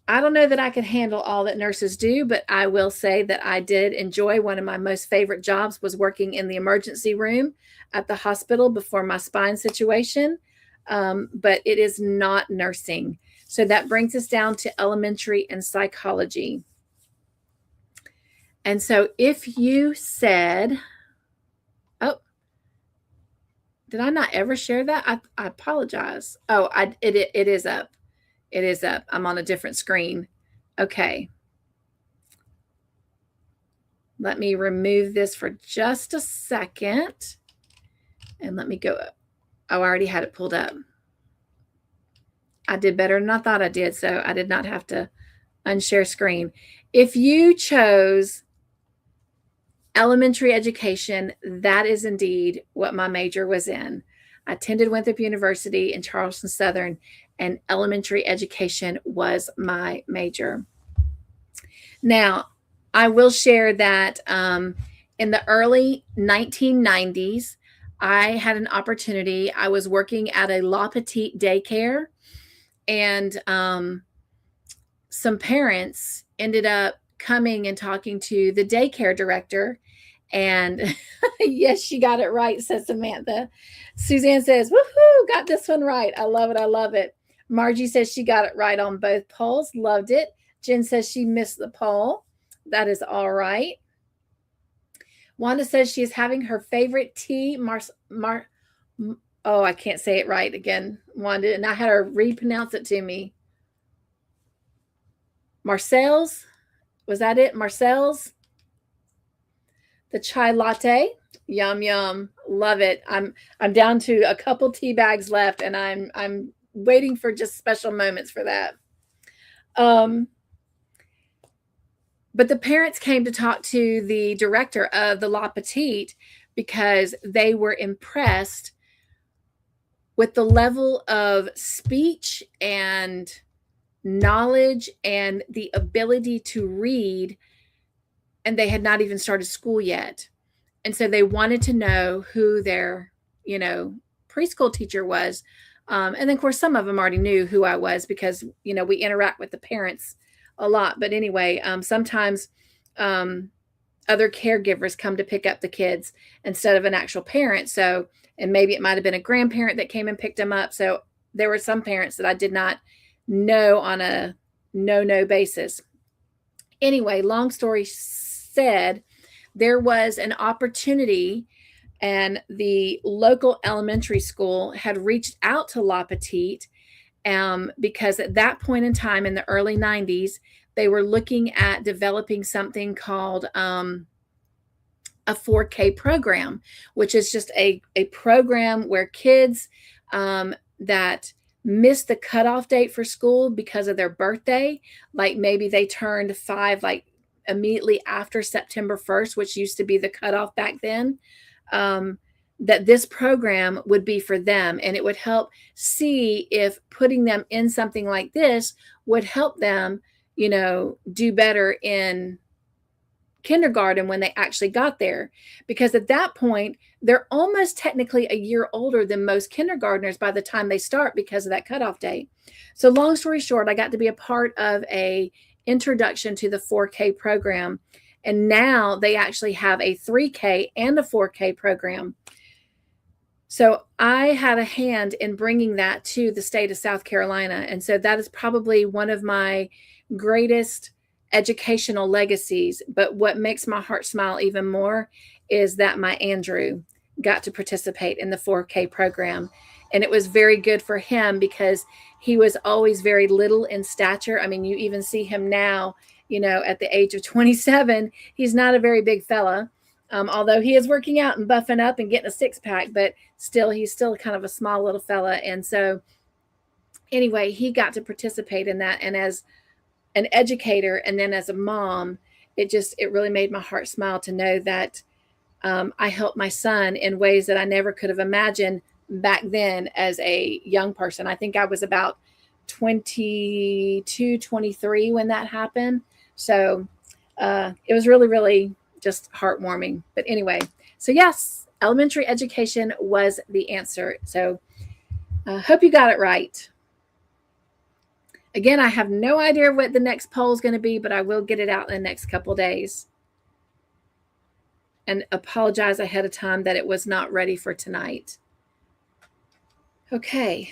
I don't know that I could handle all that nurses do, but I will say that I did enjoy. One of my most favorite jobs was working in the emergency room at the hospital before my spine situation. But it is not nursing. So that brings us down to elementary and psychology. And so if you said, oh, did I not ever share that? I apologize. Oh, it is up. It is up. I'm on a different screen. Okay. Let me remove this for just a second. And let me go up. Oh, I already had it pulled up. I did better than I thought I did, so I did not have to unshare screen. If you chose elementary education, that is indeed what my major was in. I attended Winthrop University in Charleston Southern, and elementary education was my major. Now, I will share that in the early 1990s, I had an opportunity. I was working at a La Petite daycare, and some parents ended up coming and talking to the daycare director. And yes, she got it right, says Samantha. Suzanne says, woohoo, got this one right. I love it. I love it. Margie says she got it right on both polls. Loved it. Jen says she missed the poll. That is all right. Wanda says she is having her favorite tea. Oh, I can't say it right again, Wanda. And I had her repronounce it to me. Marcel's. Was that it? Marcel's? The chai latte. Yum, yum. Love it. I'm down to a couple tea bags left, and I'm waiting for just special moments for that. But the parents came to talk to the director of the La Petite because they were impressed with the level of speech and knowledge and the ability to read, and they had not even started school yet. And so they wanted to know who their, preschool teacher was. And then, of course, some of them already knew who I was because, we interact with the parents a lot. But anyway, sometimes other caregivers come to pick up the kids instead of an actual parent. So, and maybe it might have been a grandparent that came and picked them up. So there were some parents that I did not know on a no basis. Anyway, long story said, there was an opportunity, and the local elementary school had reached out to La Petite because at that point in time in the early 90s, they were looking at developing something called a 4K program, which is just a program where kids that missed the cutoff date for school because of their birthday, like maybe they turned 5 like immediately after September 1st, which used to be the cutoff back then, that this program would be for them, and it would help see if putting them in something like this would help them, do better in kindergarten when they actually got there, because at that point they're almost technically a year older than most kindergartners by the time they start because of that cutoff date. So long story short, I got to be a part of a introduction to the 4K program, and now they actually have a 3K and a 4K program. So I had a hand in bringing that to the state of South Carolina, and so that is probably one of my greatest educational legacies. But what makes my heart smile even more is that my Andrew got to participate in the 4K program. And it was very good for him because he was always very little in stature. I mean, you even see him now, at the age of 27, he's not a very big fella. Although he is working out and buffing up and getting a 6-pack, but still, he's still kind of a small little fella. And so anyway, he got to participate in that. And as an educator and then as a mom, it really made my heart smile to know that I helped my son in ways that I never could have imagined back then as a young person. I think I was about 22, 23 when that happened. So it was really, really just heartwarming. But anyway, so yes, elementary education was the answer. So I hope you got it right. Again, I have no idea what the next poll is going to be, but I will get it out in the next couple days. And apologize ahead of time that it was not ready for tonight. Okay.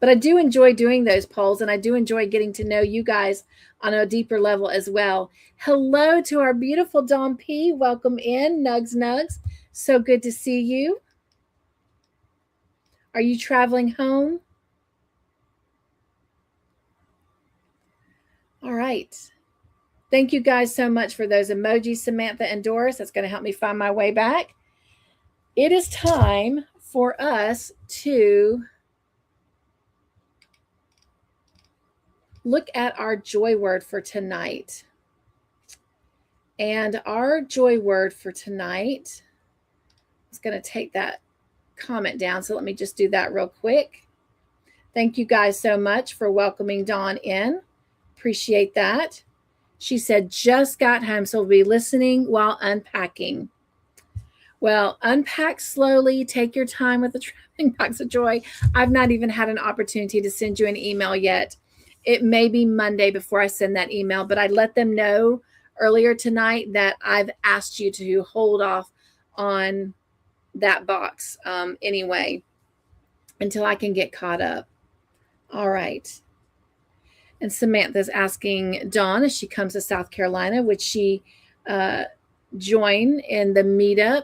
But I do enjoy doing those polls, and I do enjoy getting to know you guys on a deeper level as well. Hello to our beautiful Dawn P. Welcome in, Nugs. So good to see you. Are you traveling home? All right. Thank you guys so much for those emojis, Samantha and Doris. That's going to help me find my way back. It is time for us to look at our joy word for tonight. And our joy word for tonight is going to take that comment down. So let me just do that real quick. Thank you guys so much for welcoming Dawn in. Appreciate that. She said, just got home, so we'll be listening while unpacking. Well, unpack slowly. Take your time with the traveling box of joy. I've not even had an opportunity to send you an email yet. It may be Monday before I send that email, but I let them know earlier tonight that I've asked you to hold off on that box anyway until I can get caught up. All right. And Samantha's asking Dawn as she comes to South Carolina, would she join in the meetup?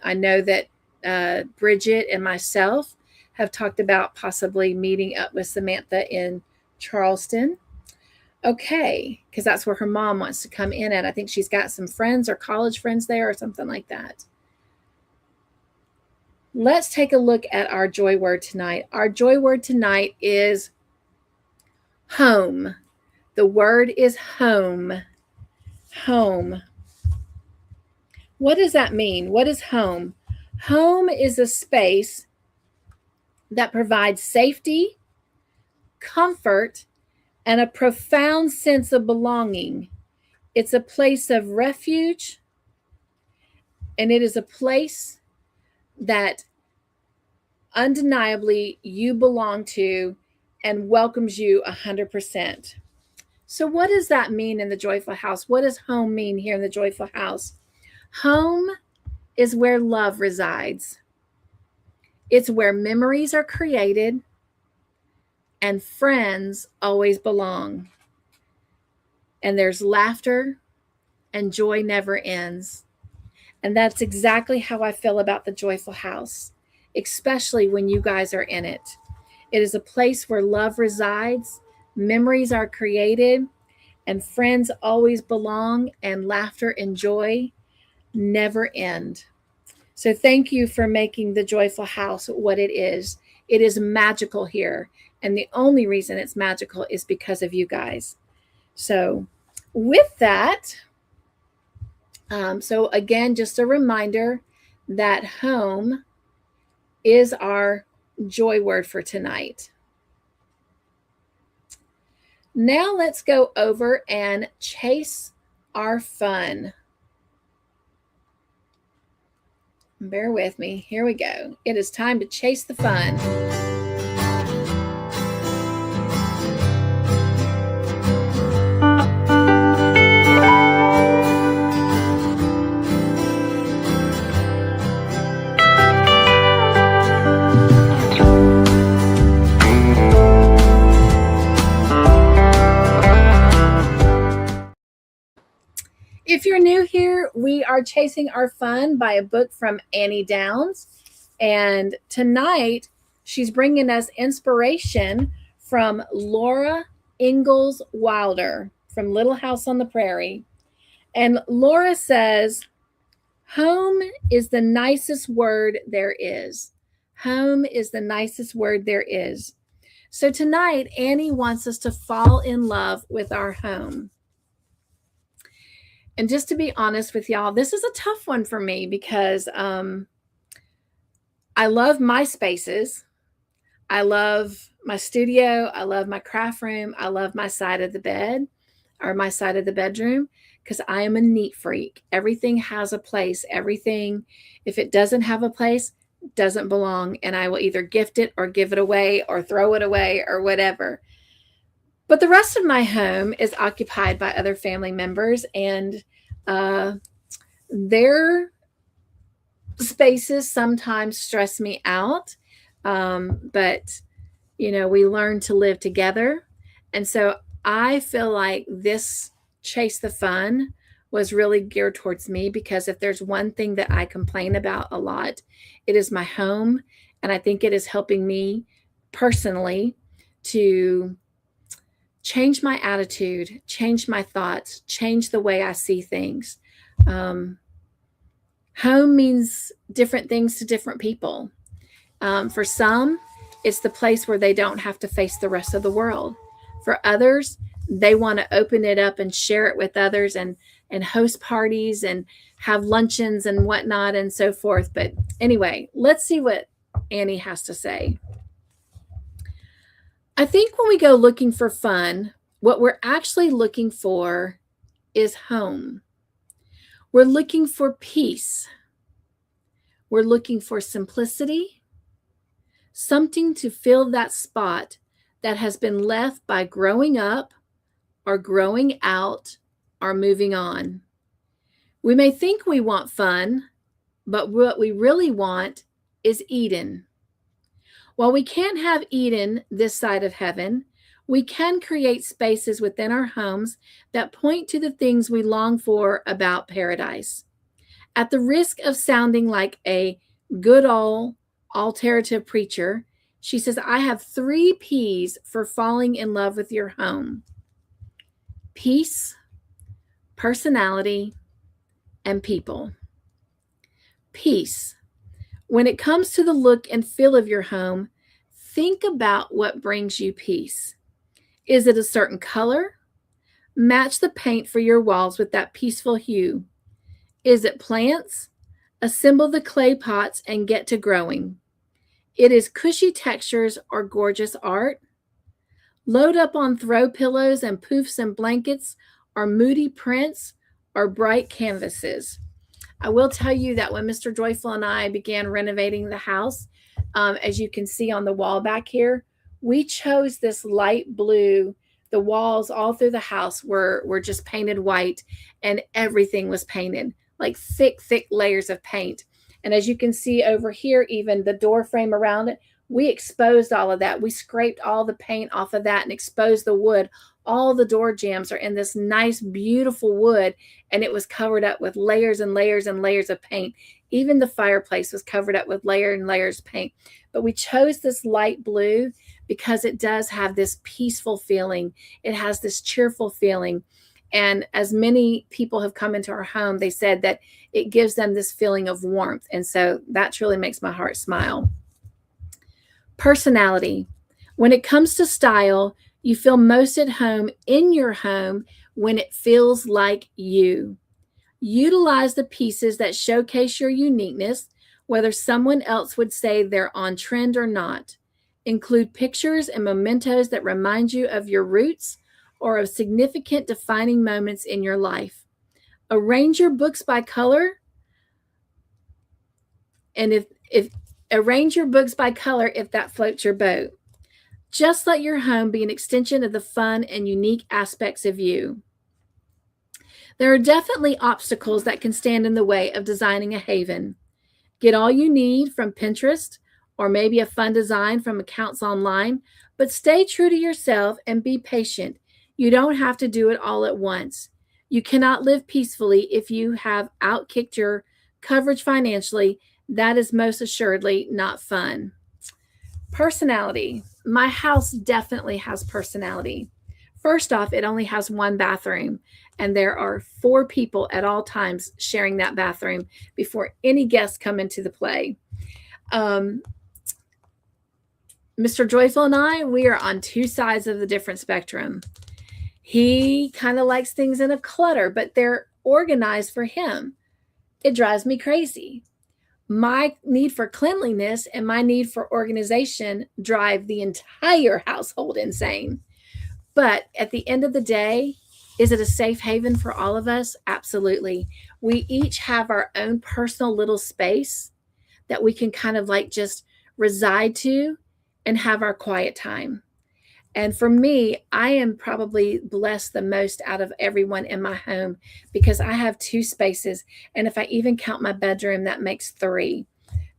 I know that Bridget and myself have talked about possibly meeting up with Samantha in Charleston. Okay, because that's where her mom wants to come in at. I think she's got some friends or college friends there or something like that. Let's take a look at our joy word tonight. Our joy word tonight is home. The word is home. Home. What does that mean? What is home? Home is a space that provides safety, comfort, and a profound sense of belonging. It's a place of refuge, and it is a place that undeniably you belong to and welcomes you 100%. So what does that mean in the Joyful House? What does home mean here in the Joyful House? Home is where love resides. It's where memories are created, and friends always belong. And there's laughter, and joy never ends. And that's exactly how I feel about the Joyful House, especially when you guys are in it. It is a place where love resides, memories are created, and friends always belong, and laughter and joy never end. So thank you for making the Joyful House what it is. It is magical here. And the only reason it's magical is because of you guys. So with that, so again, just a reminder that home is our joy word for tonight. Now let's go over and chase our fun. Bear with me. Here we go. It is time to chase the fun. If you're new here, we are Chasing Our Fun by a book from Annie Downs. And tonight, she's bringing us inspiration from Laura Ingalls Wilder from Little House on the Prairie. And Laura says, home is the nicest word there is. Home is the nicest word there is. So tonight, Annie wants us to fall in love with our home. And just to be honest with y'all, this is a tough one for me because I love my spaces. I love my studio. I love my craft room. I love my side of the bed or my side of the bedroom because I am a neat freak. Everything has a place. Everything, if it doesn't have a place, doesn't belong. And I will either gift it or give it away or throw it away or whatever. But the rest of my home is occupied by other family members, and their spaces sometimes stress me out. But, you know, we learn to live together. And so I feel like this Chase the Fun was really geared towards me because if there's one thing that I complain about a lot, it is my home. And I think it is helping me personally to change my attitude, change my thoughts, change the way I see things. Home means different things to different people. For some, it's the place where they don't have to face the rest of the world. For others, they want to open it up and share it with others and host parties and have luncheons and whatnot and so forth. But anyway, let's see what Annie has to say. I think when we go looking for fun, what we're actually looking for is home. We're looking for peace. We're looking for simplicity, something to fill that spot that has been left by growing up or growing out or moving on. We may think we want fun, but what we really want is Eden. While we can't have Eden this side of heaven, we can create spaces within our homes that point to the things we long for about paradise. At the risk of sounding like a good old alternative preacher, she says, I have 3 P's for falling in love with your home: peace, personality, and people. Peace. When it comes to the look and feel of your home, think about what brings you peace. Is it a certain color? Match the paint for your walls with that peaceful hue. Is it plants? Assemble the clay pots and get to growing. It is cushy textures or gorgeous art. Load up on throw pillows and poofs and blankets or moody prints or bright canvases. I will tell you that when Mr. Joyful and I began renovating the house, as you can see on the wall back here, we chose this light blue. The walls all through the house were just painted white, and everything was painted, like thick layers of paint. And as you can see over here, even the door frame around it, we exposed all of that. We scraped all the paint off of that and exposed the wood. All the door jambs are in this nice, beautiful wood, and it was covered up with layers and layers and layers of paint. Even the fireplace was covered up with layers and layers of paint. But we chose this light blue because it does have this peaceful feeling. It has this cheerful feeling. And as many people have come into our home, they said that it gives them this feeling of warmth. And so that truly makes my heart smile. Personality. When it comes to style, you feel most at home in your home when it feels like you. Utilize the pieces that showcase your uniqueness, whether someone else would say they're on trend or not. Include pictures and mementos that remind you of your roots or of significant defining moments in your life. Arrange your books by color. And if arrange your books by color if that floats your boat. Just let your home be an extension of the fun and unique aspects of you. There are definitely obstacles that can stand in the way of designing a haven. Get all you need from Pinterest or maybe a fun design from accounts online, but stay true to yourself and be patient. You don't have to do it all at once. You cannot live peacefully if you have outkicked your coverage financially. That is most assuredly not fun. Personality. My house definitely has personality. First off, it only has one bathroom, and there are 4 people at all times sharing that bathroom before any guests come into the play. Mr. Joyful and I, we are on 2 sides of the different spectrum. He kind of likes things in a clutter, but they're organized for him. It drives me crazy. My need for cleanliness and my need for organization drive the entire household insane. But at the end of the day, is it a safe haven for all of us? Absolutely. We each have our own personal little space that we can kind of like just reside to and have our quiet time. And for me, I am probably blessed the most out of everyone in my home because I have 2 spaces. And if I even count my bedroom, that makes 3.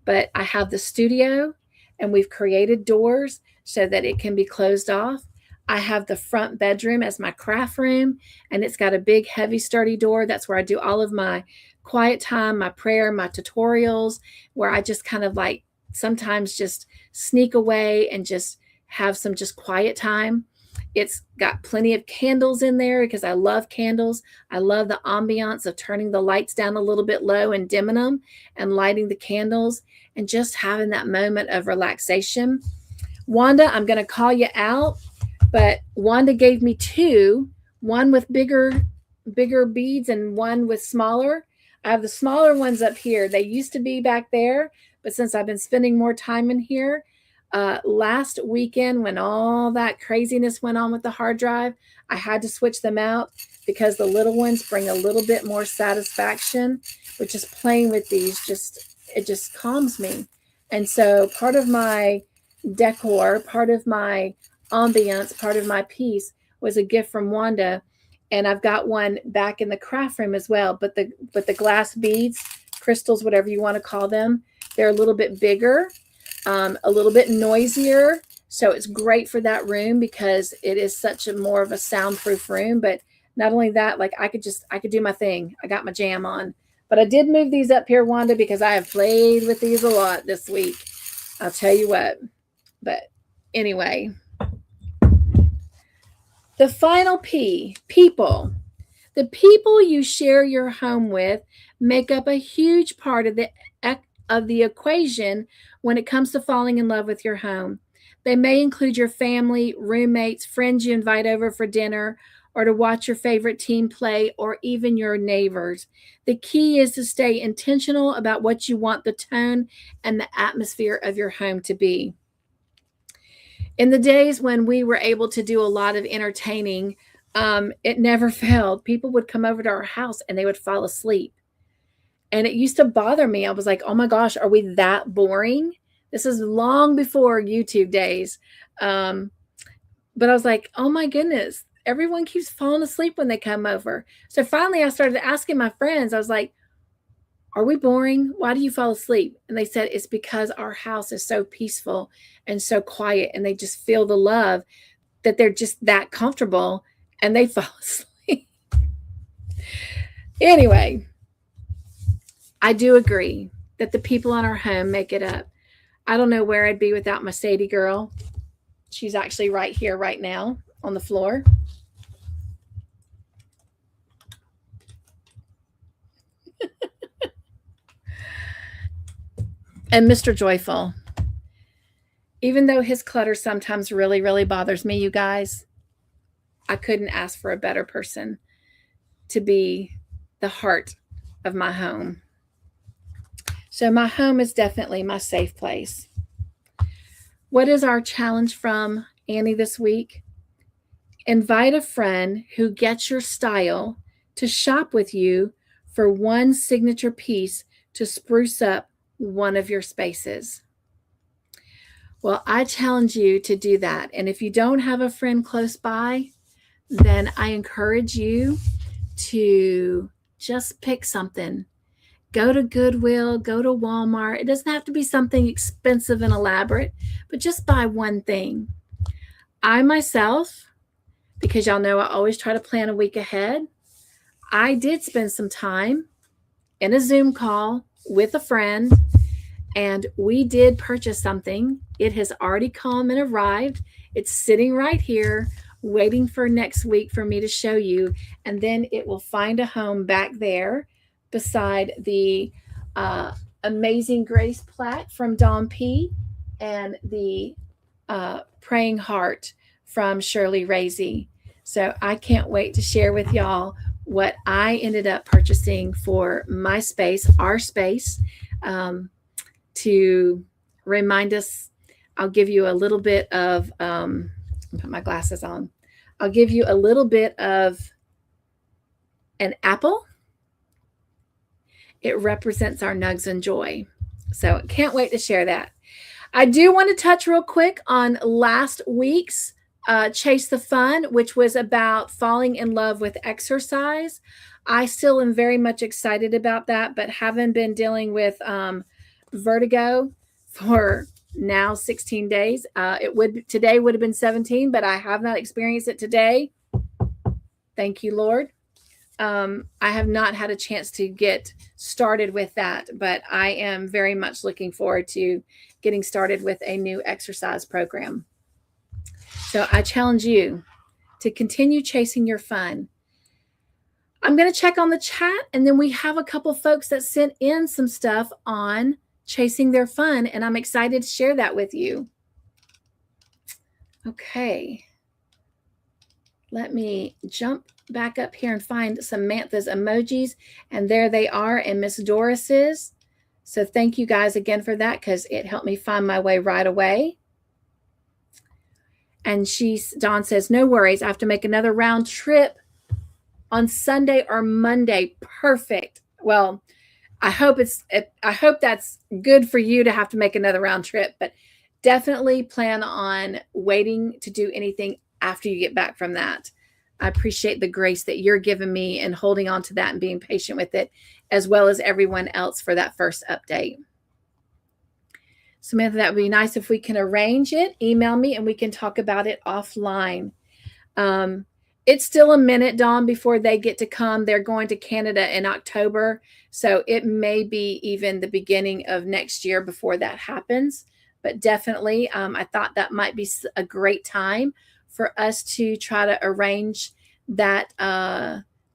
But I have the studio, and we've created doors so that it can be closed off. I have the front bedroom as my craft room, and it's got a big, heavy, sturdy door. That's where I do all of my quiet time, my prayer, my tutorials, where I just kind of like sometimes just sneak away and just have some just quiet time. It's got plenty of candles in there because I love candles. I love the ambiance of turning the lights down a little bit low and dimming them and lighting the candles and just having that moment of relaxation. Wanda, I'm going to call you out, but Wanda gave me 2, one with bigger beads and one with smaller. I have the smaller ones up here. They used to be back there, but since I've been spending more time in here, last weekend when all that craziness went on with the hard drive, I had to switch them out because the little ones bring a little bit more satisfaction, but just playing with these, it just calms me. And so part of my decor, part of my ambiance, part of my piece was a gift from Wanda. And I've got one back in the craft room as well. But the glass beads, crystals, whatever you want to call them, they're a little bit bigger. A little bit noisier, so it's great for that room because it is such a more of a soundproof room. But not only that, like I could do my thing. I got my jam on, but I did move these up here, Wanda, because I have played with these a lot this week. I'll tell you what. But anyway, the final P, people. The people you share your home with make up a huge part of the equation when it comes to falling in love with your home. They may include your family, roommates, friends you invite over for dinner, or to watch your favorite team play, or even your neighbors. The key is to stay intentional about what you want the tone and the atmosphere of your home to be. In the days when we were able to do a lot of entertaining, it never failed. People would come over to our house and they would fall asleep. And it used to bother me. I was like, oh my gosh, are we that boring? This is long before YouTube days. But I was like, oh my goodness, everyone keeps falling asleep when they come over. So finally I started asking my friends, I was like, are we boring? Why do you fall asleep? And they said, it's because our house is so peaceful and so quiet, and they just feel the love that they're just that comfortable and they fall asleep. Anyway, I do agree that the people in our home make it up. I don't know where I'd be without my Sadie girl. She's actually right here, right now, on the floor. And Mr. Joyful, even though his clutter sometimes really, really bothers me, you guys, I couldn't ask for a better person to be the heart of my home. So my home is definitely my safe place. What is our challenge from Annie this week? Invite a friend who gets your style to shop with you for one signature piece to spruce up one of your spaces. Well, I challenge you to do that. And if you don't have a friend close by, then I encourage you to just pick something. Go to Goodwill, go to Walmart. It doesn't have to be something expensive and elaborate, but just buy one thing. I myself, because y'all know I always try to plan a week ahead, I did spend some time in a Zoom call with a friend, and we did purchase something. It has already come and arrived. It's sitting right here, waiting for next week for me to show you, and then it will find a home back there beside the Amazing Grace plaque from Dawn P. and the Praying Heart from Shirley Raisey. So I can't wait to share with y'all what I ended up purchasing for my space, our space, to remind us. I'll give you a little bit of, put my glasses on. I'll give you a little bit of an apple. It represents our nugs and joy. So can't wait to share that. I do want to touch real quick on last week's Chase the Fun, which was about falling in love with exercise. I still am very much excited about that, but having been dealing with vertigo for now 16 days. Today would have been 17, but I have not experienced it today. Thank you, Lord. I have not had a chance to get started with that, but I am very much looking forward to getting started with a new exercise program. So I challenge you to continue chasing your fun. I'm going to check on the chat, and then we have a couple folks that sent in some stuff on chasing their fun, and I'm excited to share that with you. Okay. Let me jump back up here and find Samantha's emojis, and there they are, and Miss Doris's. So thank you guys again for that, because it helped me find my way right away. And Dawn says, no worries. I have to make another round trip on Sunday or Monday. Perfect. Well, I hope that's good for you to have to make another round trip, but definitely plan on waiting to do anything after you get back from that. I appreciate the grace that you're giving me and holding on to that and being patient with it, as well as everyone else for that first update. Samantha, that would be nice if we can arrange it. Email me and we can talk about it offline. It's still a minute, Dawn, before they get to come. They're going to Canada in October, so it may be even the beginning of next year before that happens. But definitely, I thought that might be a great time for us to try to arrange that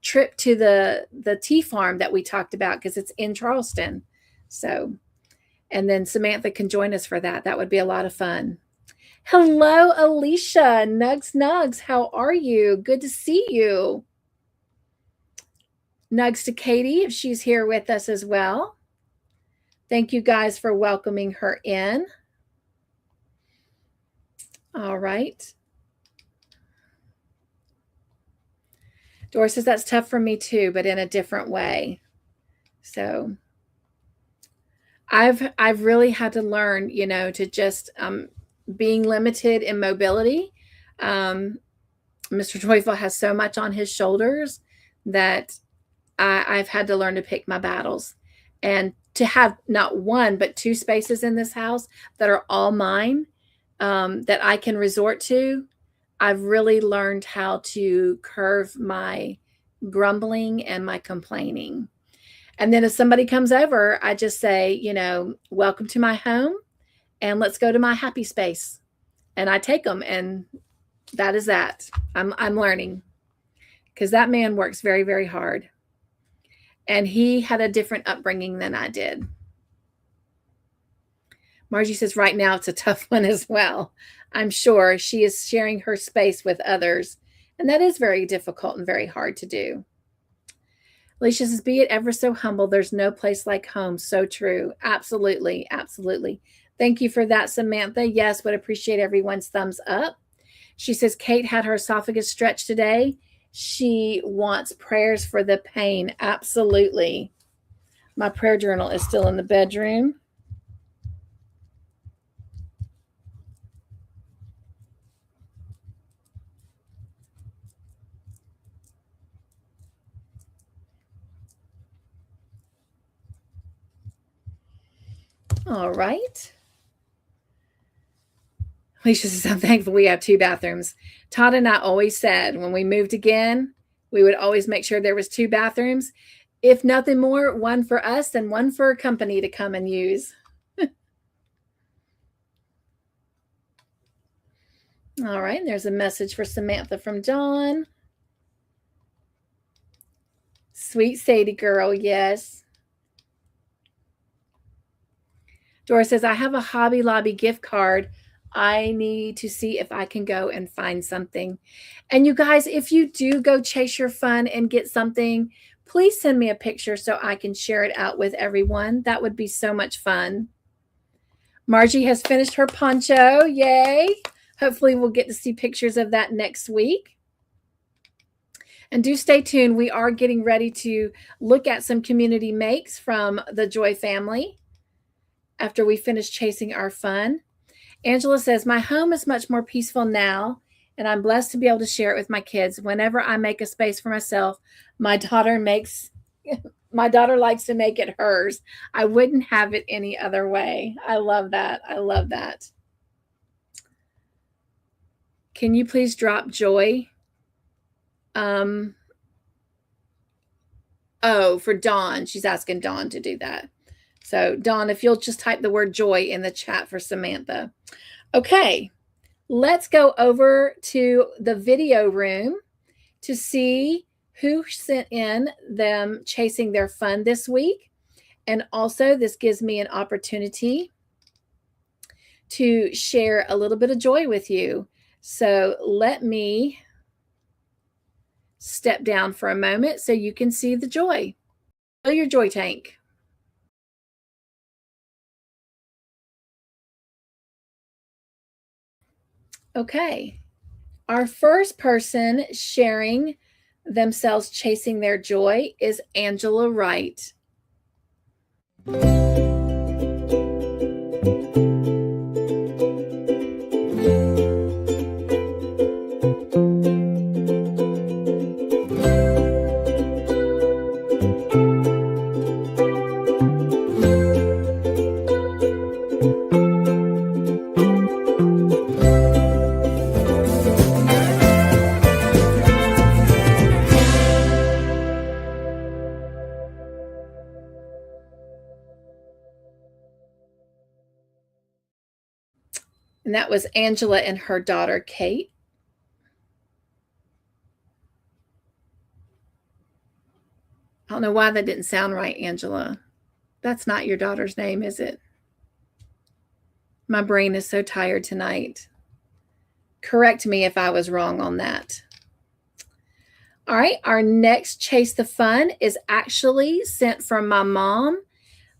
trip to the tea farm that we talked about, because it's in Charleston. So, and then Samantha can join us for that. That would be a lot of fun. Hello, Alicia. Nugs. How are you? Good to see you. Nugs to Katie, if she's here with us as well. Thank you guys for welcoming her in. All right. Doris says, that's tough for me too, but in a different way. So I've really had to learn, to just being limited in mobility. Mr. Joyful has so much on his shoulders that I've had to learn to pick my battles. And to have not one, but 2 spaces in this house that are all mine, that I can resort to, I've really learned how to curve my grumbling and my complaining. And then if somebody comes over, I just say, you know, welcome to my home and let's go to my happy space. And I take them, and that is that. I'm learning, because that man works very, very hard. And he had a different upbringing than I did. Margie says right now it's a tough one as well. I'm sure she is sharing her space with others, and that is very difficult and very hard to do. Alicia says, be it ever so humble, there's no place like home. So true. Absolutely. Absolutely. Thank you for that, Samantha. Yes, would appreciate everyone's thumbs up. She says, Kate had her esophagus stretched today. She wants prayers for the pain. Absolutely. My prayer journal is still in the bedroom. All right. Alicia says, I'm thankful we have 2 bathrooms. Todd and I always said when we moved again, we would always make sure there was 2 bathrooms. If nothing more, one for us and one for a company to come and use. All right, there's a message for Samantha from Dawn. Sweet Sadie girl, yes. Dora says, I have a Hobby Lobby gift card. I need to see if I can go and find something. And you guys, if you do go chase your fun and get something, please send me a picture so I can share it out with everyone. That would be so much fun. Margie has finished her poncho. Yay. Hopefully we'll get to see pictures of that next week. And do stay tuned. We are getting ready to look at some community makes from the Joy family after we finish chasing our fun. Angela says, my home is much more peaceful now, and I'm blessed to be able to share it with my kids. Whenever I make a space for myself, my daughter likes to make it hers. I wouldn't have it any other way. I love that. I love that. Can you please drop Joy? Oh, for Dawn. She's asking Dawn to do that. So, Dawn, if you'll just type the word joy in the chat for Samantha. Okay, let's go over to the video room to see who sent in them chasing their fun this week. And also, this gives me an opportunity to share a little bit of joy with you. So, let me step down for a moment so you can see the joy. Fill your joy tank. Okay, our first person sharing themselves chasing their joy is Angela Wright. And that was Angela and her daughter, Kate. I don't know why that didn't sound right, Angela. That's not your daughter's name, is it? My brain is so tired tonight. Correct me if I was wrong on that. All right, our next Chase the Fun is actually sent from my mom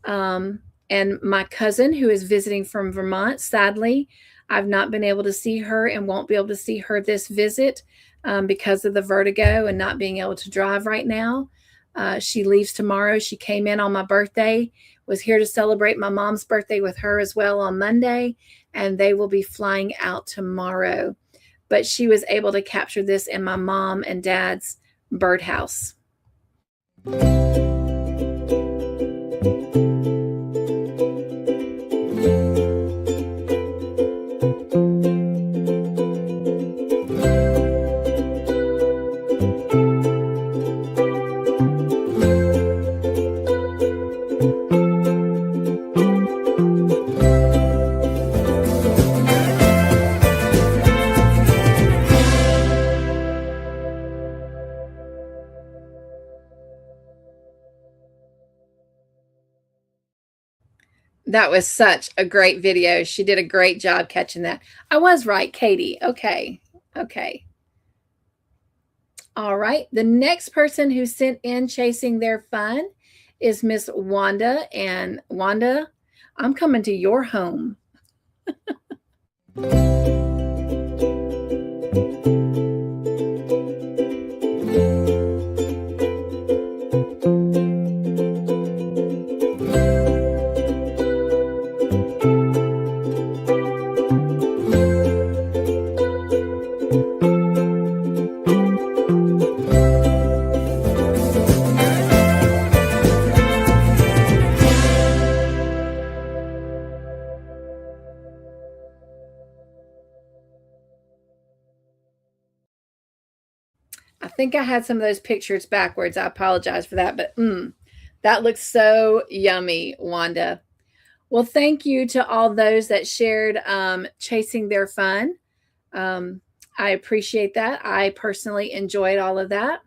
and my cousin who is visiting from Vermont. Sadly, I've not been able to see her and won't be able to see her this visit because of the vertigo and not being able to drive right now. She leaves tomorrow. She came in on my birthday, was here to celebrate my mom's birthday with her as well on Monday, and they will be flying out tomorrow. But she was able to capture this in my mom and dad's birdhouse. That was such a great video. She did a great job catching that. I was right, Katie. Okay. Okay. All right. The next person who sent in chasing their fun is Miss Wanda. And Wanda, I'm coming to your home. I think I had some of those pictures backwards. I apologize for that, but that looks so yummy, Wanda. Well, thank you to all those that shared chasing their fun. I appreciate that. I personally enjoyed all of that.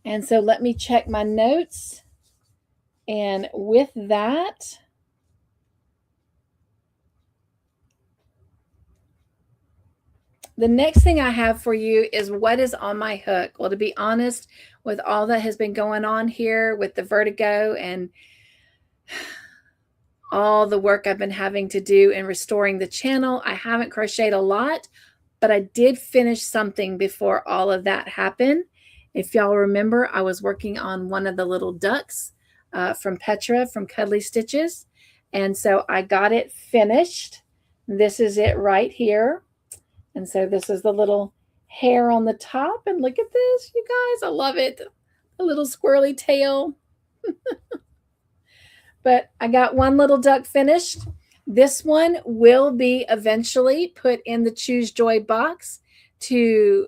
And so let me check my notes. And with that, the next thing I have for you is what is on my hook. Well, to be honest, with all that has been going on here with the vertigo and all the work I've been having to do in restoring the channel, I haven't crocheted a lot, but I did finish something before all of that happened. If y'all remember, I was working on one of the little ducks from Petra from Cuddly Stitches. And so I got it finished. This is it right here. And so this is the little hair on the top. And look at this, you guys. I love it. A little squirrely tail. But I got one little duck finished. This one will be eventually put in the Choose Joy box to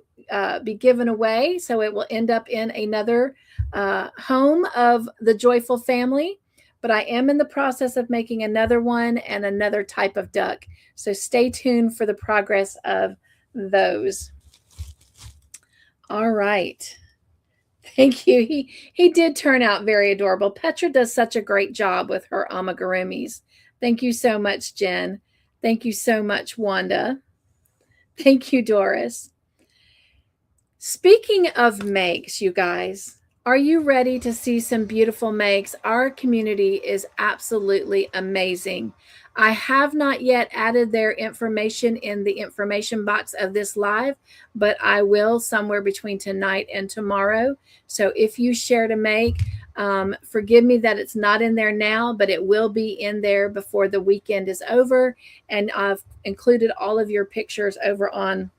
be given away. So it will end up in another home of the Joyful family. But I am in the process of making another one and another type of duck. So stay tuned for the progress of those. All right. Thank you. He did turn out very adorable. Petra does such a great job with her amigurumis. Thank you so much, Jen. Thank you so much, Wanda. Thank you, Doris. Speaking of makes, you guys, are you ready to see some beautiful makes? Our community is absolutely amazing. I have not yet added their information in the information box of this live, but I will somewhere between tonight and tomorrow. So if you shared a make, forgive me that it's not in there now, but it will be in there before the weekend is over. And I've included all of your pictures over on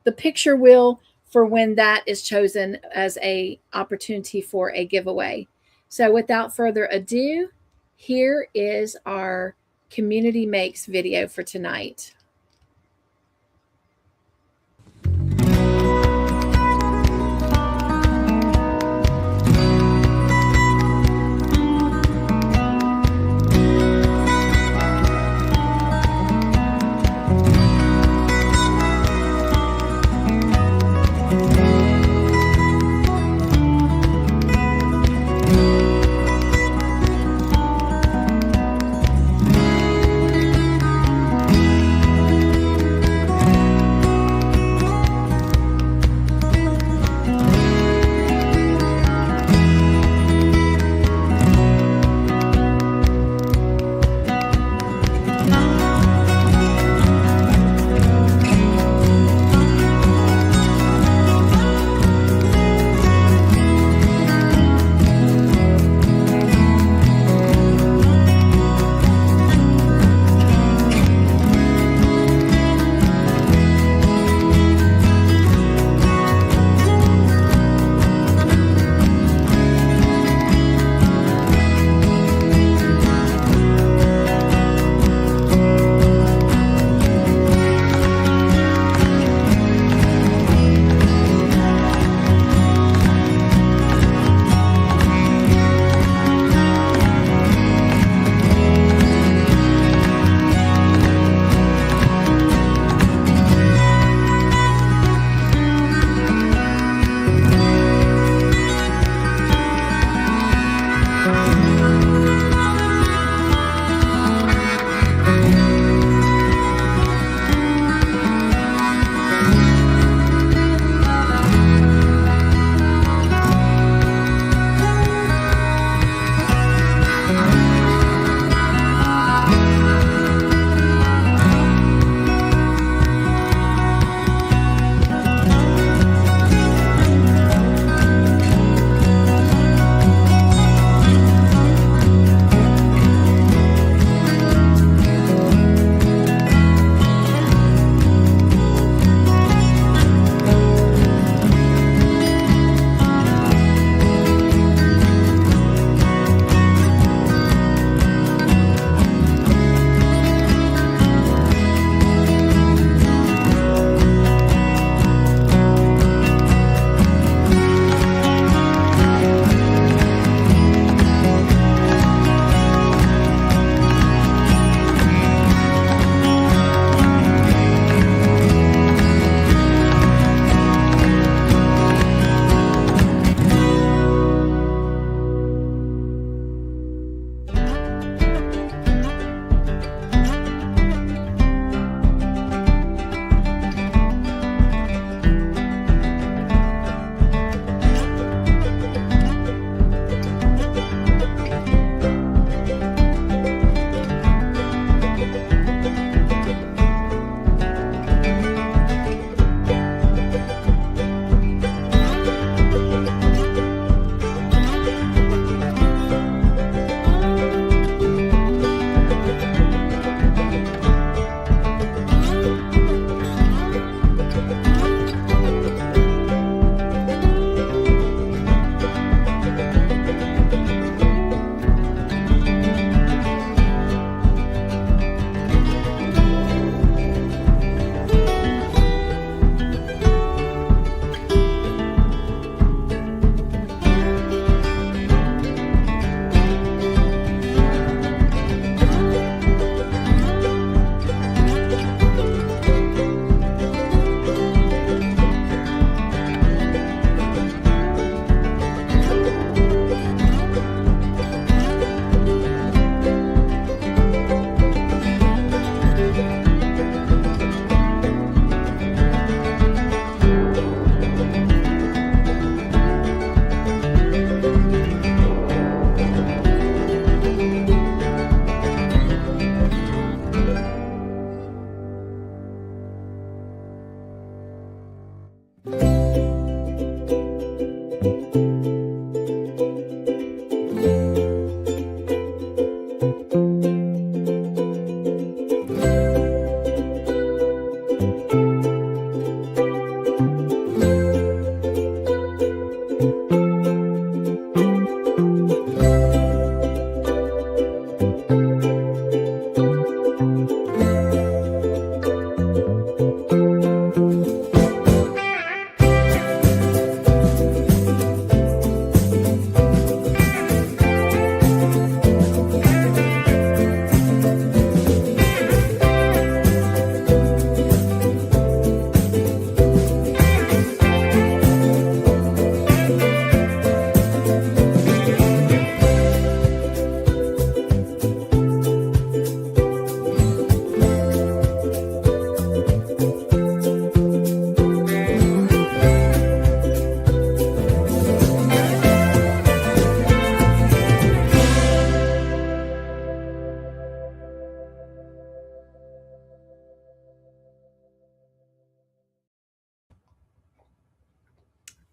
the picture wheel for when that is chosen as a opportunity for a giveaway. So without further ado, here is our Community Makes video for tonight.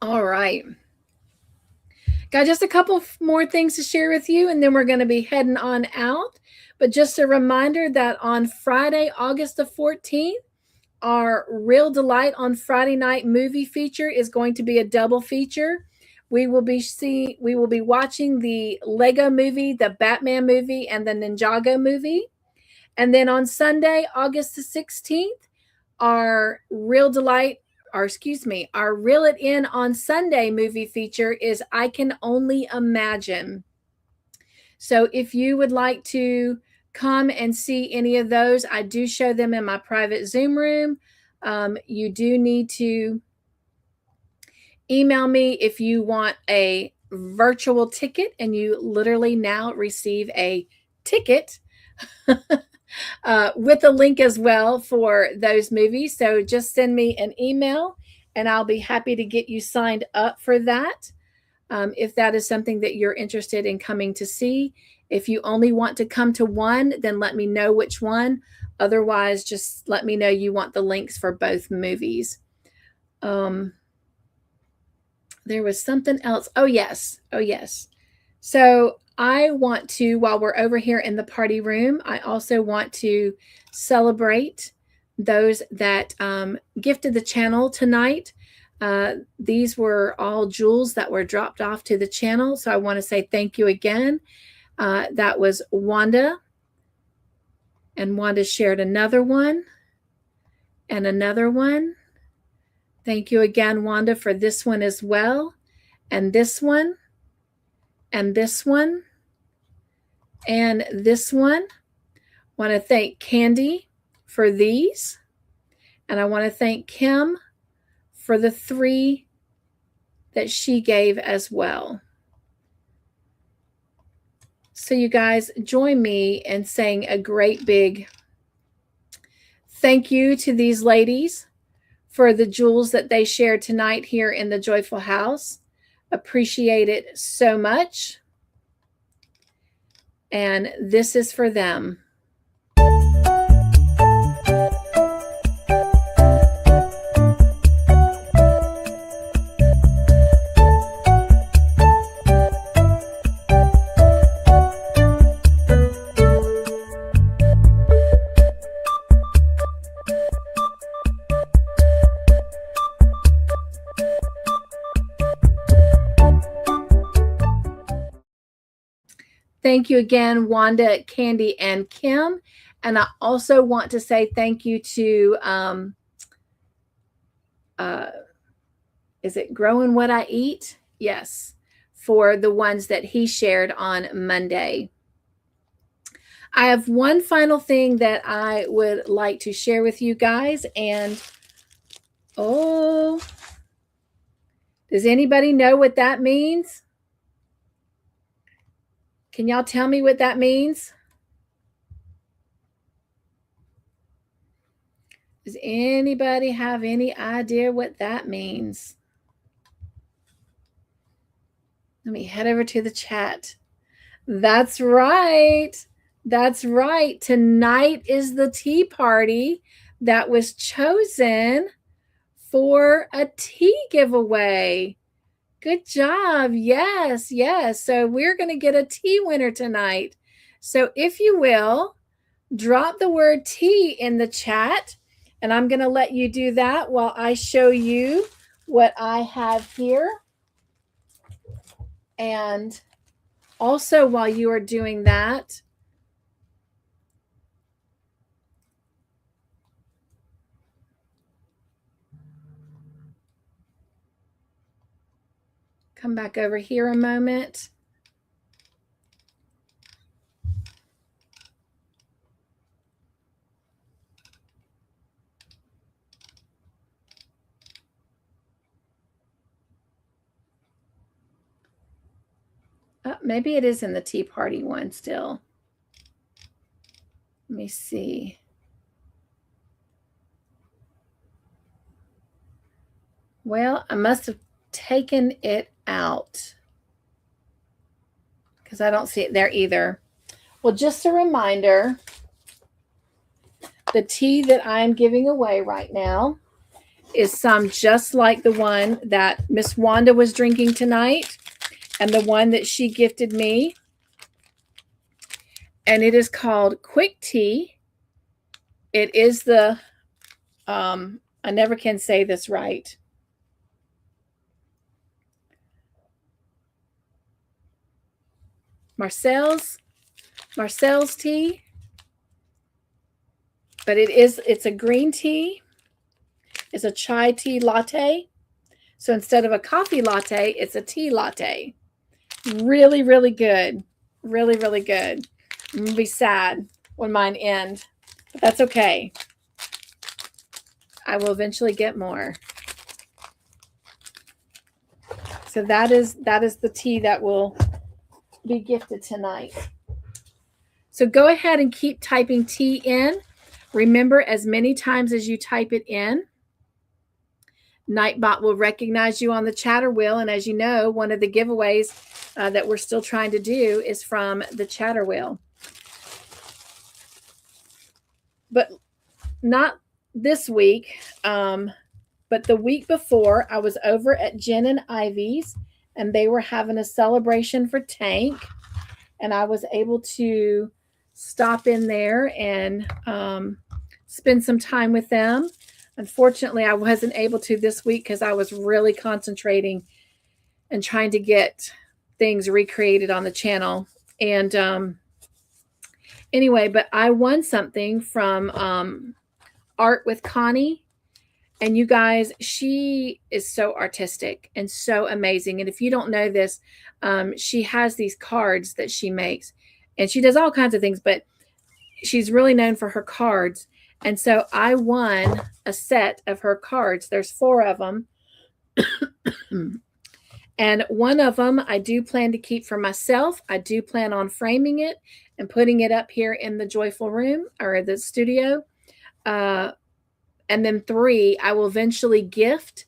All right. Got just a couple more things to share with you, and then we're going to be heading on out. But just a reminder that on Friday, August the 14th, our Real Delight on Friday night movie feature is going to be a double feature. We will be watching the Lego movie, the Batman movie, and the Ninjago movie. And then on Sunday, August the 16th, our Real Delight, our Reel It In on Sunday movie feature is I Can Only Imagine. So if you would like to come and see any of those, I do show them in my private Zoom room. You do need to email me if you want a virtual ticket, and you literally now receive a ticket with a link as well for those movies. So just send me an email and I'll be happy to get you signed up for that. If that is something that you're interested in coming to see. If you only want to come to one, then let me know which one. Otherwise, just let me know you want the links for both movies. There was something else. Oh, yes. So I want to, while we're over here in the party room, I also want to celebrate those that gifted the channel tonight. These were all jewels that were dropped off to the channel. So I want to say thank you again. That was Wanda. And Wanda shared another one and another one. Thank you again, Wanda, for this one as well. And this one. And this one. And this one. Want to thank Candy for these. And I want to thank Kim for the 3 that she gave as well. So you guys join me in saying a great big thank you to these ladies for the jewels that they shared tonight here in the Joyful House. Appreciate it so much. And this is for them. Thank you again, Wanda, Candy, and Kim. And I also want to say thank you to, is it Growing What I Eat? Yes, for the ones that he shared on Monday. I have one final thing that I would like to share with you guys. And, oh, does anybody know what that means? Can y'all tell me what that means? Does anybody have any idea what that means? Let me head over to the chat. That's right. That's right. Tonight is the tea party that was chosen for a tea giveaway. Good job. Yes. So we're going to get a tea winner tonight. So if you will, drop the word tea in the chat, and I'm going to let you do that while I show you what I have here. And also, while you are doing that, come back over here a moment. Maybe it is in the tea party one still. Let me see. Well, I must have taken it out because I don't see it there either. Well, just a reminder, the tea that I'm giving away right now is some just like the one that Miss Wanda was drinking tonight and the one that she gifted me. And it is called Quick Tea. It is the, I never can say this right. Marcel's tea. But it's a green tea. It's a chai tea latte. So instead of a coffee latte, it's a tea latte. Really, really good. Really, really good. I'm going to be sad when mine end. But that's okay. I will eventually get more. So that is the tea that will be gifted tonight. So go ahead and keep typing tea in. Remember, as many times as you type it in, Nightbot will recognize you on the chatter wheel. And as you know, one of the giveaways that we're still trying to do is from the chatter wheel. But not this week, but the week before, I was over at Jen and Ivy's, and they were having a celebration for Tank. And I was able to stop in there and spend some time with them. Unfortunately, I wasn't able to this week because I was really concentrating and trying to get things recreated on the channel. And anyway, but I won something from Art with Connie. And you guys, she is so artistic and so amazing. And if you don't know this, she has these cards that she makes. And she does all kinds of things, but she's really known for her cards. And so I won a set of her cards. There's 4 of them. And one of them I do plan to keep for myself. I do plan on framing it and putting it up here in the Joyful Room or the studio. And then 3 I will eventually gift.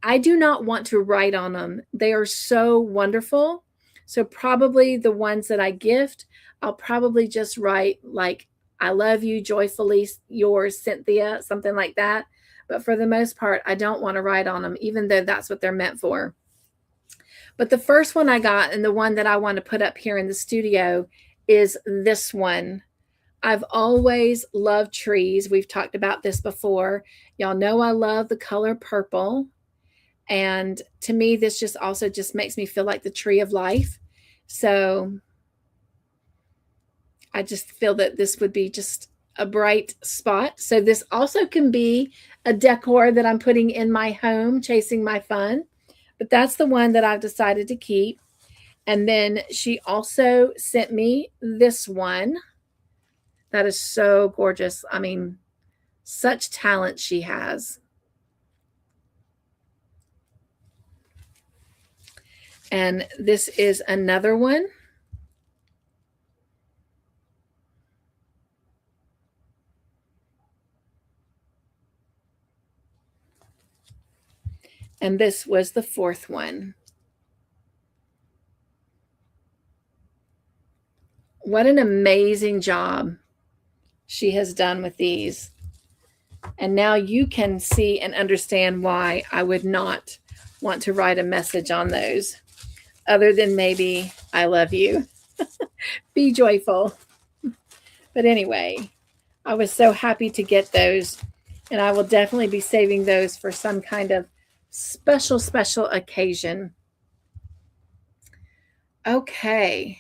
I do not want to write on them. They are so wonderful. So probably the ones that I gift, I'll probably just write like, I love you, joyfully yours, Cynthia, something like that. But for the most part, I don't want to write on them, even though that's what they're meant for. But the first one I got, and the one that I want to put up here in the studio, is this one. I've always loved trees. We've talked about this before. Y'all know I love the color purple. And to me, this just also just makes me feel like the tree of life. So I just feel that this would be just a bright spot. So this also can be a decor that I'm putting in my home, chasing my fun. But that's the one that I've decided to keep. And then she also sent me this one. That is so gorgeous. I mean, such talent she has. And this is another one. And this was the 4th one. What an amazing job she has done with these. And now you can see and understand why I would not want to write a message on those, other than maybe, I love you. Be joyful. But anyway, I was so happy to get those. And I will definitely be saving those for some kind of special occasion. Okay.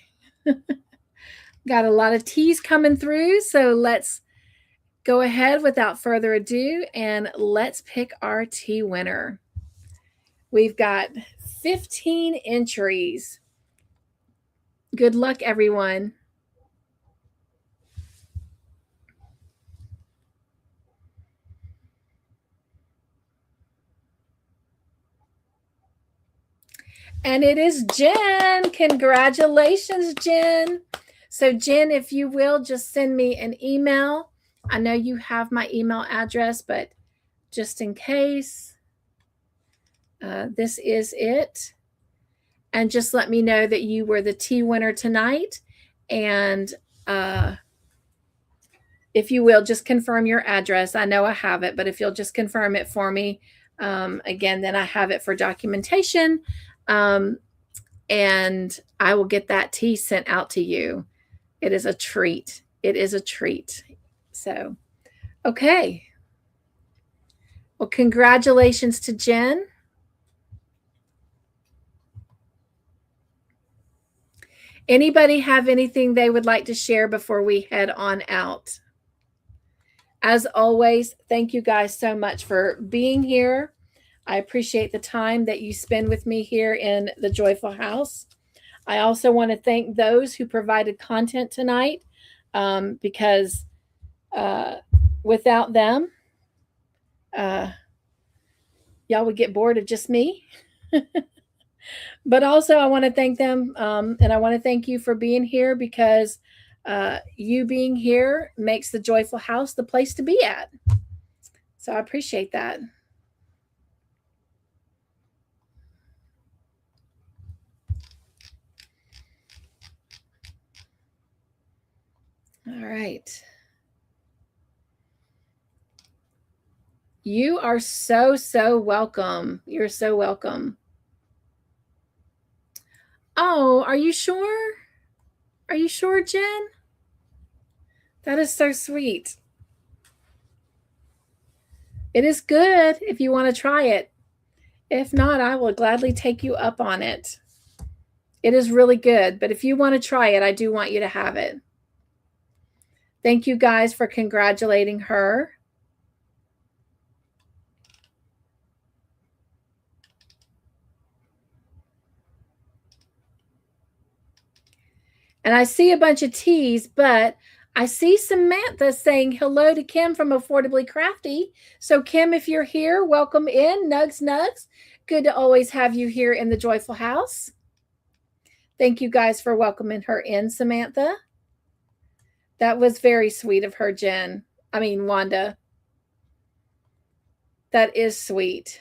Got a lot of teas coming through, so let's go ahead without further ado and let's pick our tea winner. We've got 15 entries. Good luck, everyone. And it is Jen. Congratulations, Jen. So Jen, if you will, just send me an email. I know you have my email address, but just in case, this is it. And just let me know that you were the tea winner tonight. And if you will, just confirm your address. I know I have it, but if you'll just confirm it for me, Again, then I have it for documentation. And I will get that tea sent out to you. It is a treat. It is a treat. So, okay. Well, congratulations to Jen. Anybody have anything they would like to share before we head on out? As always, thank you guys so much for being here. I appreciate the time that you spend with me here in the Joyful House. I also want to thank those who provided content tonight, because without them, y'all would get bored of just me. But also I want to thank them, and I want to thank you for being here, because you being here makes the Joyful House the place to be at. So I appreciate that. All right. You are so, so welcome. You're so welcome. Oh, are you sure? Are you sure, Jen? That is so sweet. It is good if you want to try it. If not, I will gladly take you up on it. It is really good, but if you want to try it, I do want you to have it. Thank you guys for congratulating her. And I see a bunch of T's, but I see Samantha saying hello to Kim from Affordably Crafty. So Kim, if you're here, welcome in. Nugs, nugs. Good to always have you here in the Joyful House. Thank you guys for welcoming her in, Samantha. That was very sweet of her, Wanda. That is sweet.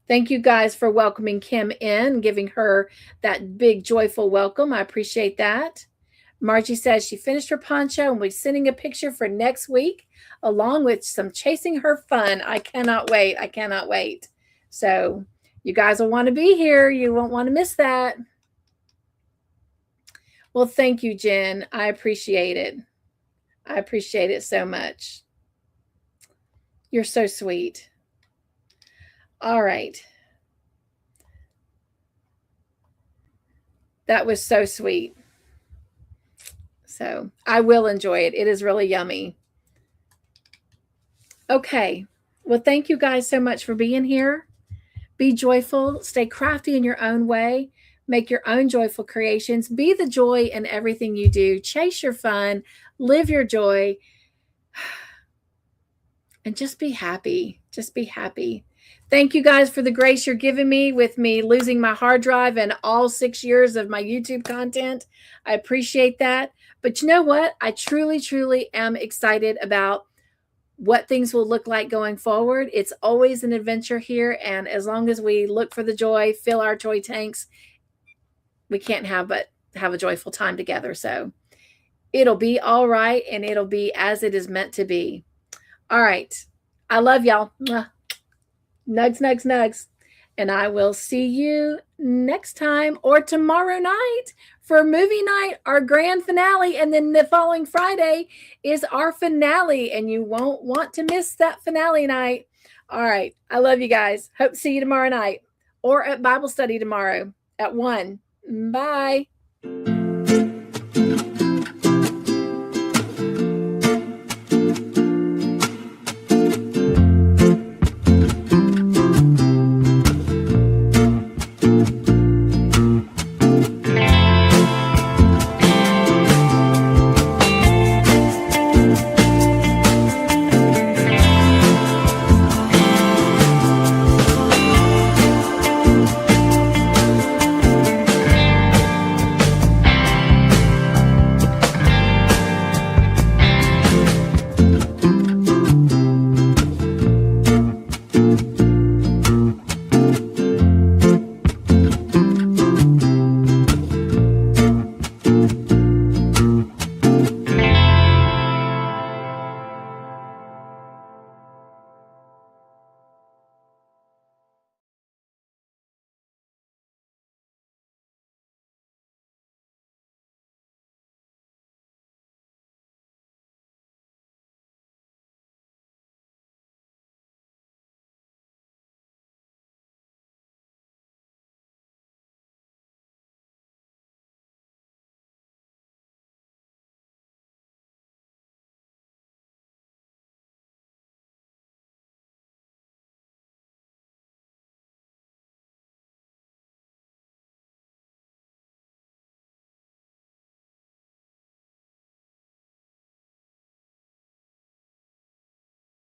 Thank you guys for welcoming Kim in, giving her that big joyful welcome. I appreciate that. Margie says she finished her poncho and we're sending a picture for next week, along with some chasing her fun. I cannot wait. I cannot wait. So you guys will want to be here. You won't want to miss that. Well, thank you, Jen. I appreciate it. I appreciate it so much. You're so sweet. All right. That was so sweet. So I will enjoy it. It is really yummy. Okay. Well, thank you guys so much for being here. Be joyful. Stay crafty in your own way. Make your own joyful creations. Be the joy in everything you do. Chase your fun. Live your joy. And just be happy. Just be happy. Thank you guys for the grace you're giving me with me losing my hard drive and all 6 years of my YouTube content. I appreciate that. But you know what? I truly, truly am excited about what things will look like going forward. It's always an adventure here. And as long as we look for the joy, fill our joy tanks, we can't have but have a joyful time together. So it'll be all right. And it'll be as it is meant to be. All right. I love y'all. Nugs, nugs, nugs. And I will see you next time or tomorrow night for movie night, our grand finale. And then the following Friday is our finale. And you won't want to miss that finale night. All right. I love you guys. Hope to see you tomorrow night or at Bible study tomorrow at 1. Bye.